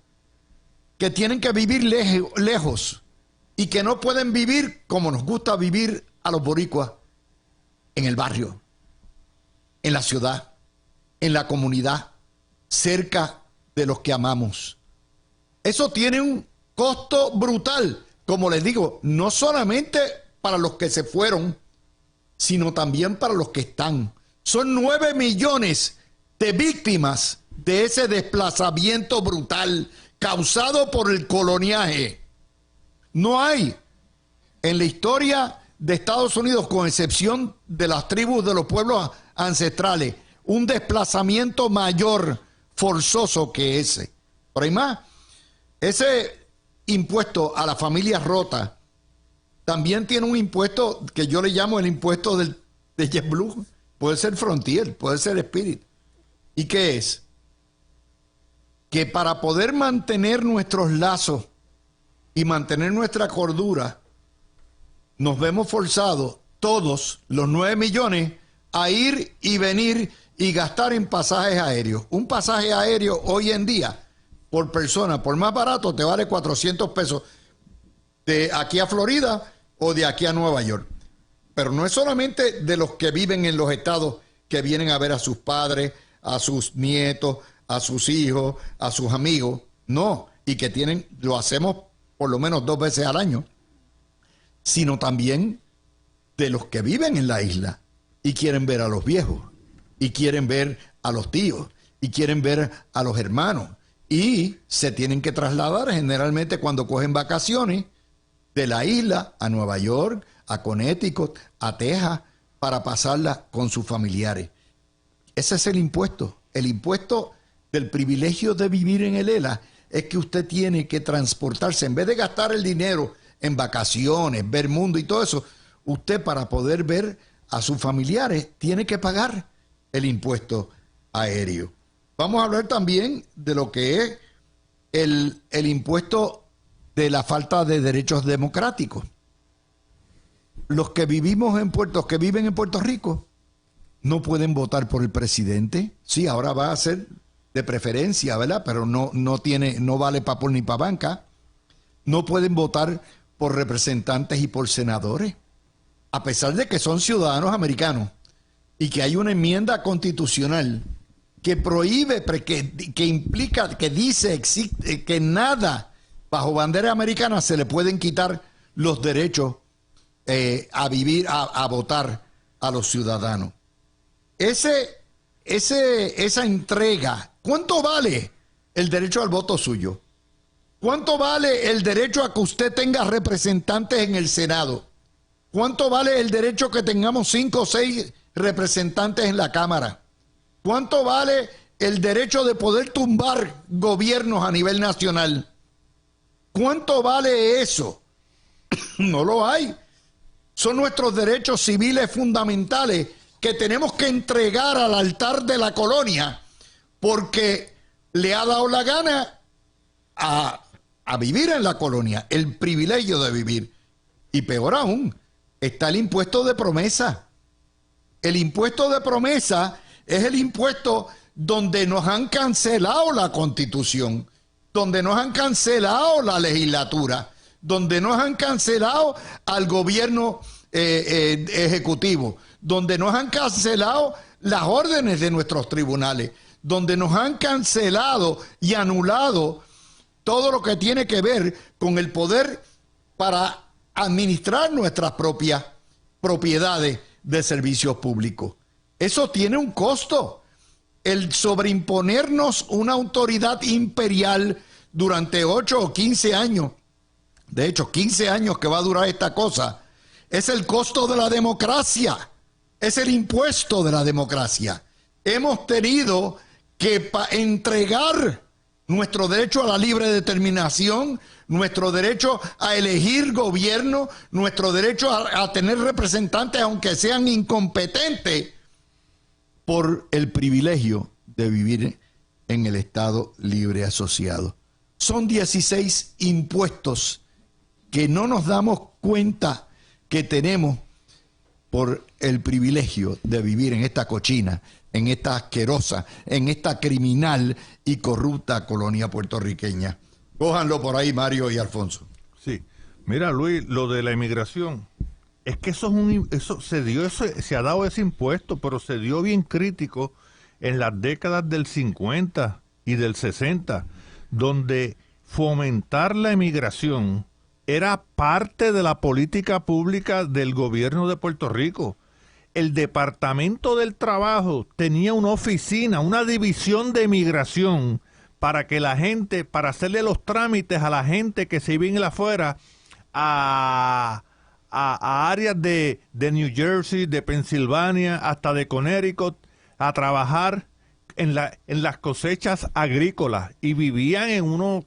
que tienen que vivir lejos y que no pueden vivir como nos gusta vivir a los boricuas, en el barrio, en la ciudad, en la comunidad, cerca de los que amamos. Eso tiene un costo brutal, como les digo, no solamente para los que se fueron, sino también para los que están. Son 9 millones de víctimas de ese desplazamiento brutal causado por el coloniaje. No hay en la historia de Estados Unidos, con excepción de las tribus de los pueblos ancestrales, un desplazamiento mayor forzoso que ese. Pero hay más. Ese impuesto a la familia rota también tiene un impuesto que yo le llamo el impuesto de JetBlue. Puede ser Frontier, puede ser Spirit. ¿Y qué es? Que para poder mantener nuestros lazos y mantener nuestra cordura, nos vemos forzados, todos los 9 millones, a ir y venir y gastar en pasajes aéreos. Un pasaje aéreo hoy en día, por persona, por más barato, te vale 400 pesos de aquí a Florida o de aquí a Nueva York. Pero no es solamente de los que viven en los estados que vienen a ver a sus padres, a sus nietos, a sus hijos, a sus amigos, no, y que lo hacemos por lo menos 2 veces al año, sino también de los que viven en la isla y quieren ver a los viejos, y quieren ver a los tíos, y quieren ver a los hermanos, y se tienen que trasladar generalmente cuando cogen vacaciones de la isla a Nueva York, a Connecticut, a Texas, para pasarlas con sus familiares. Ese es el impuesto del privilegio de vivir en el ELA, es que usted tiene que transportarse, en vez de gastar el dinero en vacaciones, ver mundo y todo eso, usted para poder ver a sus familiares tiene que pagar el impuesto aéreo. Vamos a hablar también de lo que es el impuesto de la falta de derechos democráticos. Los que viven en Puerto Rico no pueden votar por el presidente. Sí, ahora va a ser de preferencia, ¿verdad? Pero no vale para por ni para banca. No pueden votar por representantes y por senadores, a pesar de que son ciudadanos americanos y que hay una enmienda constitucional que prohíbe, que implica, que dice que nada bajo bandera americana se le pueden quitar los derechos a vivir, a votar a los ciudadanos. Esa entrega, ¿cuánto vale el derecho al voto suyo? ¿Cuánto vale el derecho a que usted tenga representantes en el Senado? ¿Cuánto vale el derecho que tengamos 5 o 6 representantes en la Cámara? ¿Cuánto vale el derecho de poder tumbar gobiernos a nivel nacional? ¿Cuánto vale eso? No lo hay. Son nuestros derechos civiles fundamentales que tenemos que entregar al altar de la colonia porque le ha dado la gana a vivir en la colonia, el privilegio de vivir. Y peor aún, está el impuesto de promesa. El impuesto de promesa es el impuesto donde nos han cancelado la Constitución, donde nos han cancelado la legislatura, donde nos han cancelado al gobierno ejecutivo, donde nos han cancelado las órdenes de nuestros tribunales, donde nos han cancelado y anulado todo lo que tiene que ver con el poder para administrar nuestras propias propiedades de servicios públicos. Eso tiene un costo. El sobreimponernos una autoridad imperial durante 8 o 15 años, de hecho 15 años que va a durar esta cosa, es el costo de la democracia, es el impuesto de la democracia. Hemos tenido que entregar nuestro derecho a la libre determinación, nuestro derecho a elegir gobierno, nuestro derecho a tener representantes aunque sean incompetentes, por el privilegio de vivir en el Estado Libre Asociado. Son 16 impuestos que no nos damos cuenta que tenemos por el privilegio de vivir en esta cochina, en esta asquerosa, en esta criminal y corrupta colonia puertorriqueña. Cójanlo por ahí, Mario y Alfonso. Sí. Mira, Luis, lo de la inmigración, es que eso se ha dado ese impuesto, pero se dio bien crítico en las décadas del 50 y del 60, donde fomentar la inmigración era parte de la política pública del gobierno de Puerto Rico. El Departamento del Trabajo tenía una oficina, una división de inmigración para que la gente, para hacerle los trámites a la gente que se viene afuera a áreas de New Jersey, de Pensilvania, hasta de Connecticut, a trabajar en las cosechas agrícolas, y vivían en unos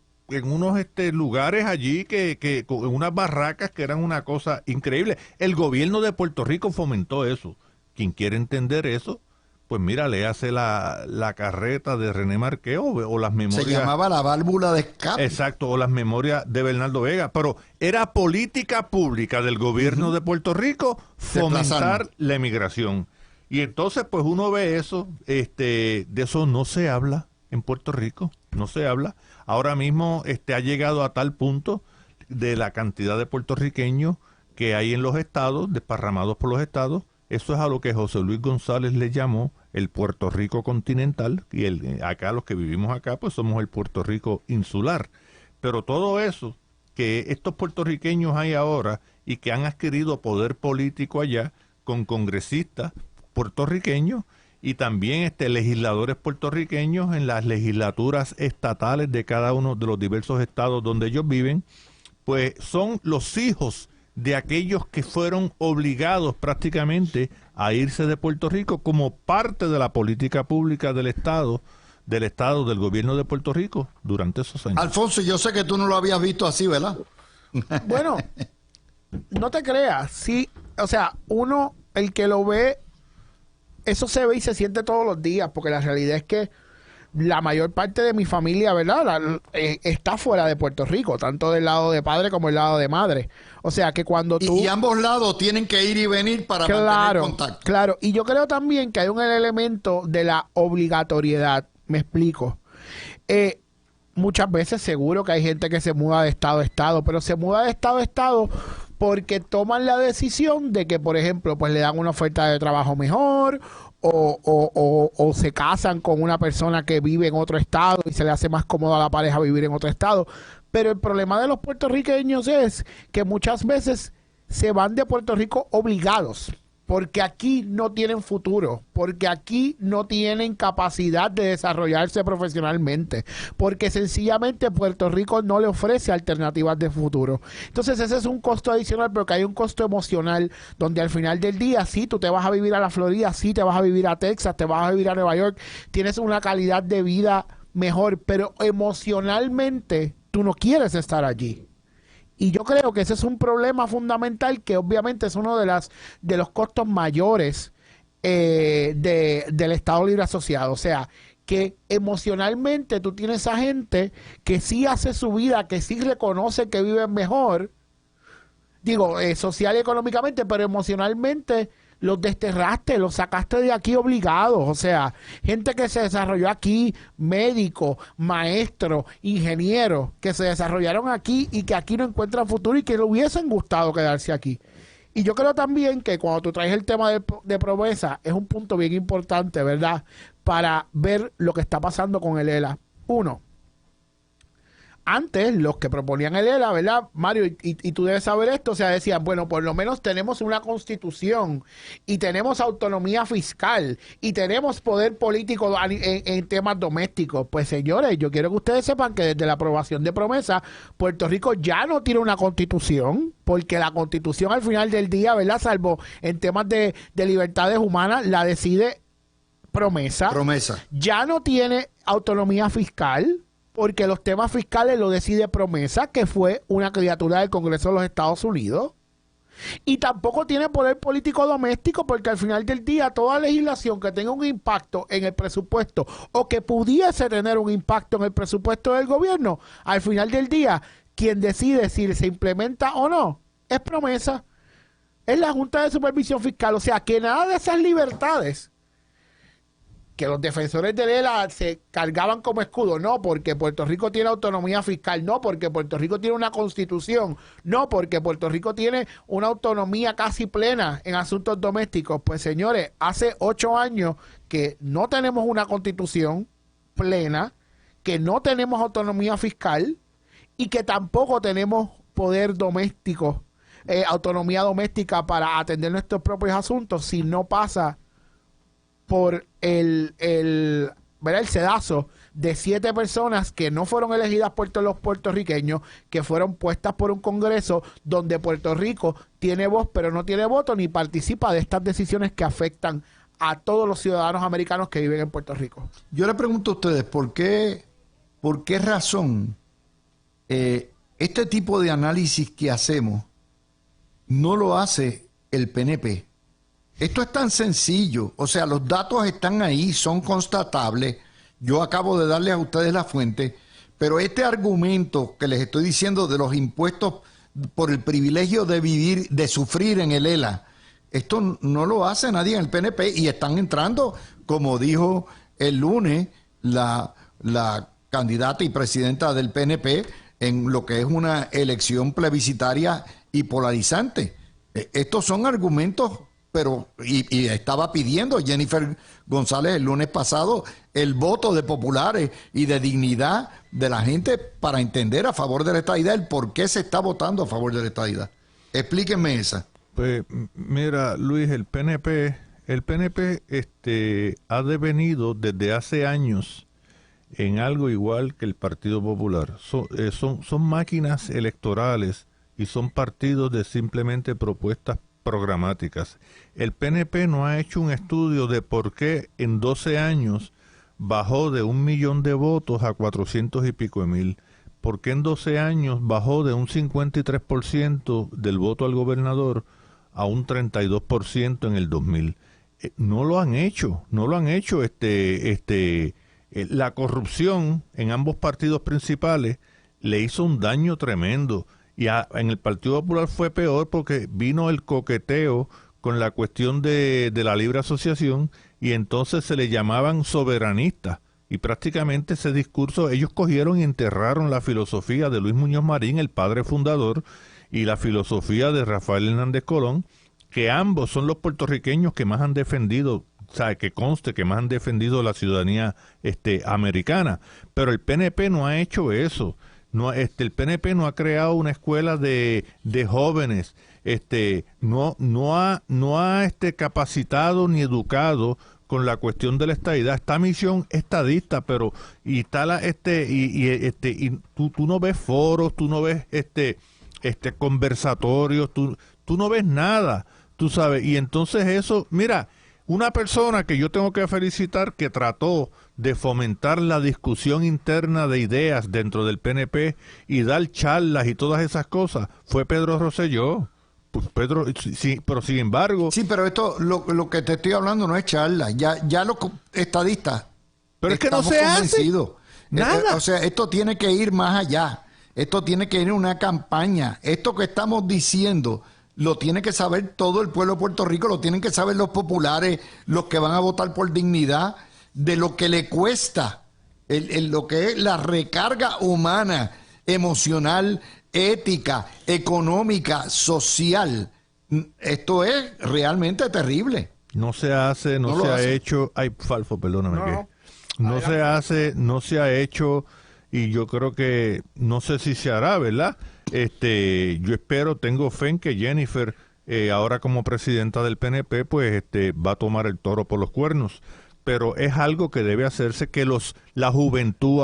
lugares allí en unas barracas que eran una cosa increíble. El gobierno de Puerto Rico fomentó eso. Quien quiere entender eso, pues mira, le hace la carreta de René Marqués o las memorias. Se llamaba la válvula de escape. Exacto, o las memorias de Bernardo Vega. Pero era política pública del gobierno de Puerto Rico fomentar la emigración. Y entonces, pues uno ve eso, de eso no se habla en Puerto Rico, no se habla. Ahora mismo ha llegado a tal punto de la cantidad de puertorriqueños que hay en los estados, desparramados por los estados. Eso es a lo que José Luis González le llamó el Puerto Rico continental, y acá los que vivimos acá pues somos el Puerto Rico insular. Pero todo eso que estos puertorriqueños hay ahora y que han adquirido poder político allá con congresistas puertorriqueños y también legisladores puertorriqueños en las legislaturas estatales de cada uno de los diversos estados donde ellos viven, pues son los hijos de aquellos que fueron obligados prácticamente a irse de Puerto Rico como parte de la política pública del Estado, del gobierno de Puerto Rico durante esos años. Alfonso, yo sé que tú no lo habías visto así, ¿verdad? Bueno, no te creas, sí, o sea, uno, el que lo ve, eso se ve y se siente todos los días, porque la realidad es que la mayor parte de mi familia, ¿verdad? Está fuera de Puerto Rico, tanto del lado de padre como del lado de madre. O sea, que cuando tú... Y ambos lados tienen que ir y venir para mantener contacto. Claro, y yo creo también que hay un elemento de la obligatoriedad. Me explico. Muchas veces seguro que hay gente que se muda de estado a estado, pero se muda de estado a estado porque toman la decisión de que, por ejemplo, pues le dan una oferta de trabajo mejor, o se casan con una persona que vive en otro estado y se le hace más cómodo a la pareja vivir en otro estado. Pero el problema de los puertorriqueños es que muchas veces se van de Puerto Rico obligados, porque aquí no tienen futuro, porque aquí no tienen capacidad de desarrollarse profesionalmente, porque sencillamente Puerto Rico no le ofrece alternativas de futuro. Entonces ese es un costo adicional, pero que hay un costo emocional, donde al final del día, sí, tú te vas a vivir a la Florida, sí, te vas a vivir a Texas, te vas a vivir a Nueva York, tienes una calidad de vida mejor, pero emocionalmente tú no quieres estar allí. Y yo creo que ese es un problema fundamental, que obviamente es uno de los costos mayores del Estado Libre Asociado. O sea, que emocionalmente tú tienes a gente que sí hace su vida, que sí reconoce que viven mejor, digo, social y económicamente, pero emocionalmente los desterraste, los sacaste de aquí obligados. O sea, gente que se desarrolló aquí, médicos, maestros, ingenieros, que se desarrollaron aquí y que aquí no encuentran futuro y que le hubiesen gustado quedarse aquí. Y yo creo también que cuando tú traes el tema de promesa, es un punto bien importante, ¿verdad? Para ver lo que está pasando con el ELA. Uno, antes los que proponían el ELA, ¿verdad, Mario? Y tú debes saber esto, o sea, decían, bueno, por lo menos tenemos una constitución y tenemos autonomía fiscal y tenemos poder político en temas domésticos. Pues señores, yo quiero que ustedes sepan que desde la aprobación de promesa, Puerto Rico ya no tiene una constitución, porque la constitución al final del día, ¿verdad? Salvo en temas de libertades humanas, la decide promesa. Ya no tiene autonomía fiscal, porque los temas fiscales lo decide promesa, que fue una criatura del Congreso de los Estados Unidos. Y tampoco tiene poder político doméstico, porque al final del día toda legislación que tenga un impacto en el presupuesto o que pudiese tener un impacto en el presupuesto del gobierno, al final del día quien decide si se implementa o no es promesa, es la Junta de Supervisión Fiscal. O sea que nada de esas libertades que los defensores de ELA se cargaban como escudo, no porque Puerto Rico tiene autonomía fiscal, no porque Puerto Rico tiene una constitución, no porque Puerto Rico tiene una autonomía casi plena en asuntos domésticos. Pues señores, hace 8 años que no tenemos una constitución plena, que no tenemos autonomía fiscal y que tampoco tenemos poder doméstico, autonomía doméstica para atender nuestros propios asuntos si no pasa por ¿verdad? El sedazo de 7 personas que no fueron elegidas por los puertorriqueños, que fueron puestas por un Congreso donde Puerto Rico tiene voz pero no tiene voto ni participa de estas decisiones que afectan a todos los ciudadanos americanos que viven en Puerto Rico. Yo le pregunto a ustedes, ¿por qué razón este tipo de análisis que hacemos no lo hace el PNP? Esto es tan sencillo, o sea, los datos están ahí, son constatables. Yo acabo de darles a ustedes la fuente, pero este argumento que les estoy diciendo de los impuestos por el privilegio de vivir, de sufrir en el ELA, esto no lo hace nadie en el PNP y están entrando, como dijo el lunes la candidata y presidenta del PNP, en lo que es una elección plebiscitaria y polarizante. Estos son argumentos. Pero, y estaba pidiendo Jennifer González el lunes pasado el voto de populares y de dignidad de la gente para entender a favor de la estadidad, el por qué se está votando a favor de la estadidad. Explíquenme esa. Pues mira, Luis, el PNP ha devenido desde hace años en algo igual que el Partido Popular. Son máquinas electorales y son partidos de simplemente propuestas programáticas. El PNP no ha hecho un estudio de por qué en 12 años bajó de 1 millón de votos a 400 y pico de mil. ¿Por qué en 12 años bajó de un 53% del voto al gobernador a un 32% en el 2000? No lo han hecho. La corrupción en ambos partidos principales le hizo un daño tremendo. Y en el Partido Popular fue peor porque vino el coqueteo con la cuestión de la libre asociación y entonces se le llamaban soberanistas. Y prácticamente ese discurso, ellos cogieron y enterraron la filosofía de Luis Muñoz Marín, el padre fundador, y la filosofía de Rafael Hernández Colón, que ambos son los puertorriqueños que más han defendido, o sea, que conste que más han defendido la ciudadanía americana. Pero el PNP no ha hecho eso. No, el PNP no ha creado una escuela de jóvenes, no ha capacitado ni educado con la cuestión de la estadidad. Esta misión estadista, pero y está y tú no ves foros, tú no ves conversatorios, tú no ves nada, tú sabes. Y entonces eso, mira, una persona que yo tengo que felicitar que trató de fomentar la discusión interna de ideas dentro del PNP y dar charlas y todas esas cosas fue Pedro Rosselló. Pues Pedro, sí, pero sin embargo... Sí, pero esto, lo que te estoy hablando no es charla. Ya los estadistas Pero es que no Estamos se hace convencidos. nada. O sea, esto tiene que ir más allá. Esto tiene que ir en una campaña. Esto que estamos diciendo lo tiene que saber todo el pueblo de Puerto Rico, lo tienen que saber los populares, los que van a votar por dignidad, de lo que le cuesta, lo que es la recarga humana, emocional, ética, económica, social. Esto es realmente terrible. No se hace, no No lo se ha hace. hecho. Ay, Falfo, perdóname. No, no. No se hace, no se ha hecho, y yo creo que no sé si se hará, ¿verdad? Yo espero, tengo fe en que Jennifer, ahora como presidenta del PNP, pues va a tomar el toro por los cuernos. Pero es algo que debe hacerse, que la juventud,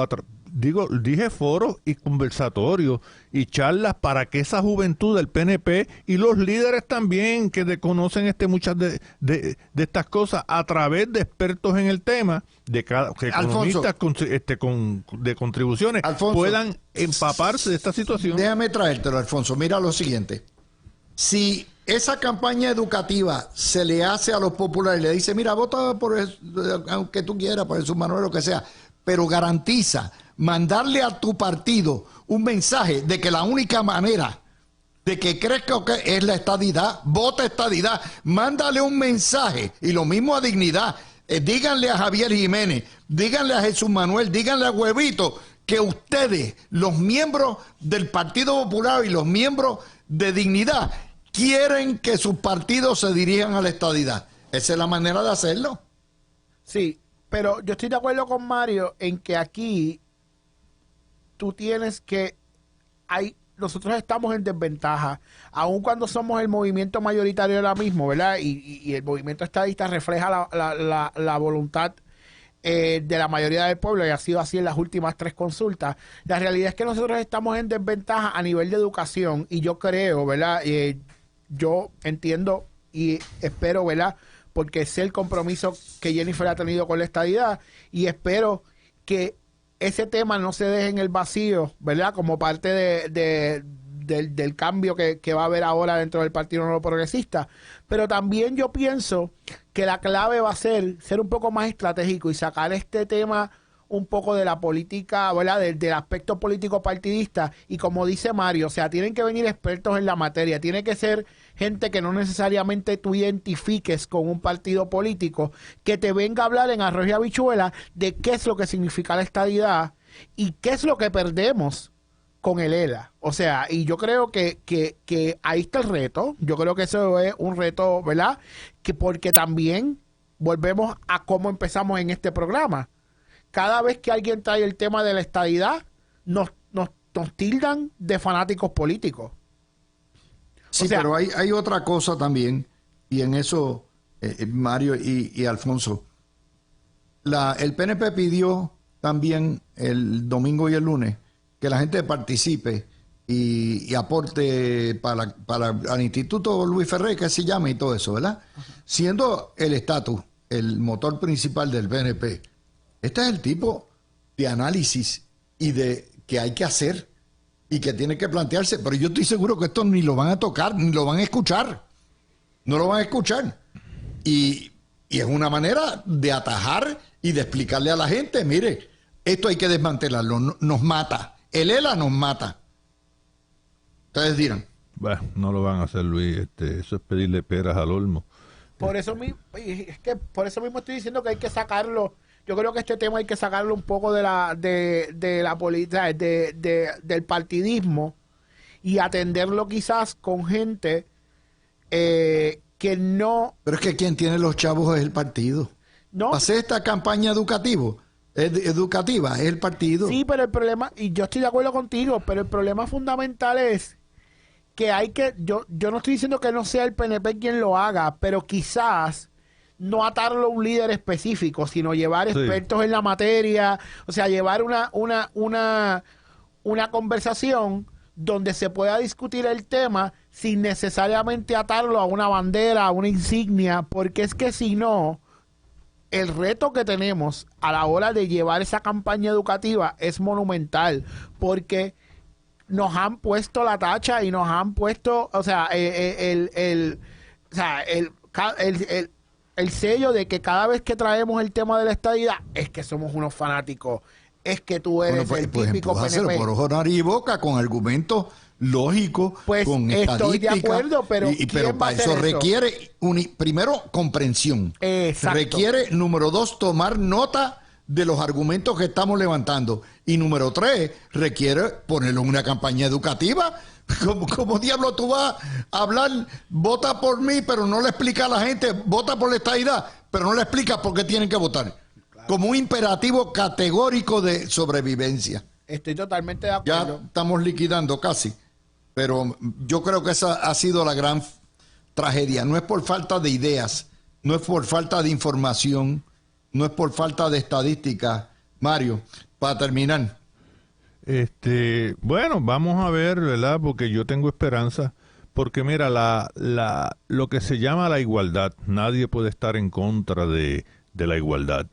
dije foros y conversatorios y charlas para que esa juventud del PNP y los líderes también que desconocen muchas de estas cosas a través de expertos en el tema, de cada economistas de contribuciones, Alfonso, puedan empaparse de esta situación. Déjame traértelo, Alfonso. Mira lo siguiente. Si esa campaña educativa se le hace a los populares, le dice, mira, vota por aunque tú quieras, por el submanuel, lo que sea, pero garantiza mandarle a tu partido un mensaje de que la única manera de que crezca es la estadidad, vota estadidad, mándale un mensaje, y lo mismo a Dignidad. Díganle a Javier Jiménez, díganle a Jesús Manuel, díganle a Huevito, que ustedes, los miembros del Partido Popular y los miembros de Dignidad, quieren que sus partidos se dirijan a la estadidad. Esa es la manera de hacerlo. Sí, pero yo estoy de acuerdo con Mario en que aquí tú tienes que... nosotros estamos en desventaja, aun cuando somos el movimiento mayoritario ahora mismo, ¿verdad? Y el movimiento estadista refleja la voluntad de la mayoría del pueblo, y ha sido así en las últimas 3 consultas. La realidad es que nosotros estamos en desventaja a nivel de educación, y yo creo, ¿verdad? Yo entiendo y espero, ¿verdad? Porque sé el compromiso que Jennifer ha tenido con la estadidad, y espero que ese tema no se deje en el vacío, ¿verdad? Como parte del cambio que va a haber ahora dentro del Partido Nuevo Progresista. Pero también yo pienso que la clave va a ser un poco más estratégico y sacar este tema un poco de la política, ¿verdad? Del aspecto político partidista. Y como dice Mario, o sea, tienen que venir expertos en la materia, tiene que ser gente que no necesariamente tú identifiques con un partido político, que te venga a hablar en arroz y habichuela de qué es lo que significa la estadidad y qué es lo que perdemos con el ELA. O sea, y yo creo que ahí está el reto. Yo creo que eso es un reto, ¿verdad? Que porque también volvemos a cómo empezamos en este programa. Cada vez que alguien trae el tema de la estadidad, nos tildan de fanáticos políticos. Sí, O sea, pero hay otra cosa también, y en eso, Mario y Alfonso, el PNP pidió también el domingo y el lunes que la gente participe y aporte al Instituto Luis Ferré, que se llama, y todo eso, ¿verdad? Siendo el estatus el motor principal del PNP, este es el tipo de análisis y de que hay que hacer y que tiene que plantearse, pero yo estoy seguro que esto ni lo van a tocar, ni lo van a escuchar. No lo van a escuchar. Y es una manera de atajar y de explicarle a la gente, mire, esto hay que desmantelarlo, nos mata. El ELA nos mata. Ustedes dirán. Bah, no lo van a hacer, Luis. Eso es pedirle peras al olmo. por eso mismo estoy diciendo que hay que sacarlo. Yo creo que este tema hay que sacarlo un poco de la política, del partidismo, y atenderlo quizás con gente que no... Pero es que quien tiene los chavos es el partido. No. Hacer esta campaña educativa es el partido. Sí, pero el problema, y yo estoy de acuerdo contigo, pero el problema fundamental es que yo no estoy diciendo que no sea el PNP quien lo haga, pero quizás no atarlo a un líder específico, sino llevar expertos en la materia, o sea, llevar una conversación donde se pueda discutir el tema sin necesariamente atarlo a una bandera, a una insignia, porque es que si no, el reto que tenemos a la hora de llevar esa campaña educativa es monumental, porque nos han puesto la tacha y nos han puesto, o sea, el el sello de que cada vez que traemos el tema de la estadidad es que somos unos fanáticos, es que tú eres el típico empújaselo PNP. por ojo, nariz y boca con argumentos lógicos, Pues con estoy de estadísticas. acuerdo, pero pero ¿quién va a para hacer eso eso? requiere, primero, comprensión. Exacto. Requiere, número 2, tomar nota de los argumentos que estamos levantando. Y número 3, requiere ponerlo en una campaña educativa. ¿Cómo diablo tú vas a hablar? Vota por mí, pero no le explica a la gente, vota por la estadidad, pero no le explica por qué tienen que votar. Como un imperativo categórico de sobrevivencia. Estoy totalmente de Ya acuerdo. estamos liquidando casi, pero yo creo que esa ha sido la gran tragedia. No es por falta de ideas, no es por falta de información, no es por falta de estadística. Mario, para terminar. Bueno, vamos a ver, ¿verdad? Porque yo tengo esperanza. Porque mira, lo que se llama la igualdad, nadie puede estar en contra de la igualdad.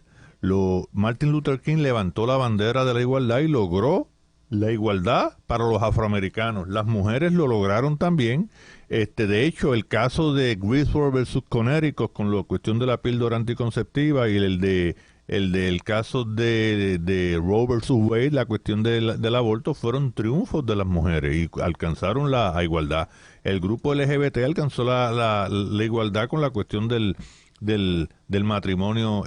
Martin Luther King levantó la bandera de la igualdad y logró la igualdad para los afroamericanos. Las mujeres lo lograron también. De hecho, el caso de Greensboro versus Connecticut con la cuestión de la píldora anticonceptiva y el caso de Roe versus Wade, la cuestión del aborto, fueron triunfos de las mujeres y alcanzaron la igualdad. El grupo LGBT alcanzó la igualdad con la cuestión del matrimonio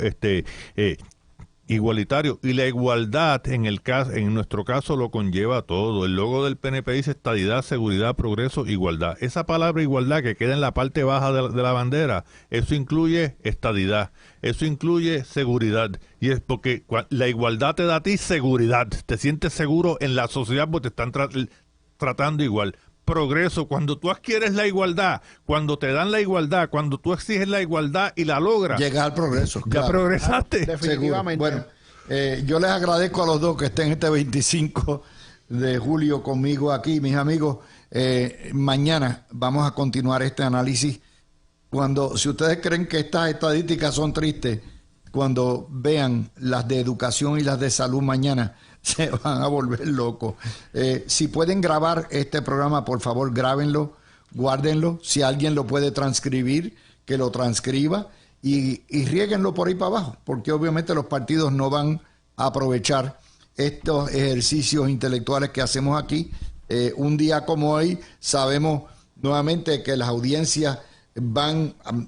igualitario, y la igualdad en nuestro caso lo conlleva todo. El logo del PNP dice estadidad, seguridad, progreso, igualdad. Esa palabra igualdad que queda en la parte baja de la bandera, eso incluye estadidad, eso incluye seguridad, y es porque la igualdad te da a ti seguridad, te sientes seguro en la sociedad porque te están tratando igual. Progreso, cuando tú adquieres la igualdad, cuando te dan la igualdad, cuando tú exiges la igualdad y la logras, Llegar al progreso. ya Claro. progresaste. Definitivamente. Seguro. Bueno, yo les agradezco a los dos que estén este 25 de julio conmigo aquí, mis amigos. Mañana vamos a continuar este análisis. Si ustedes creen que estas estadísticas son tristes, cuando vean las de educación y las de salud mañana, se van a volver locos. Si pueden grabar este programa, por favor, grábenlo, guárdenlo. Si alguien lo puede transcribir, que lo transcriba y riéguenlo por ahí para abajo, porque obviamente los partidos no van a aprovechar estos ejercicios intelectuales que hacemos aquí. Un día como hoy, sabemos nuevamente que las audiencias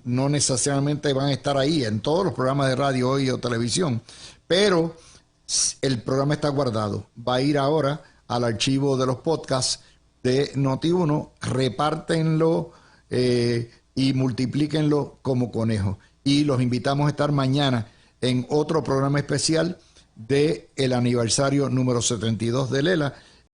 no necesariamente van a estar ahí en todos los programas de radio hoy o televisión, pero el programa está guardado. Va a ir ahora al archivo de los podcasts de Noti1, repártenlo y multiplíquenlo como conejo. Y los invitamos a estar mañana en otro programa especial del aniversario número 72 de Lela.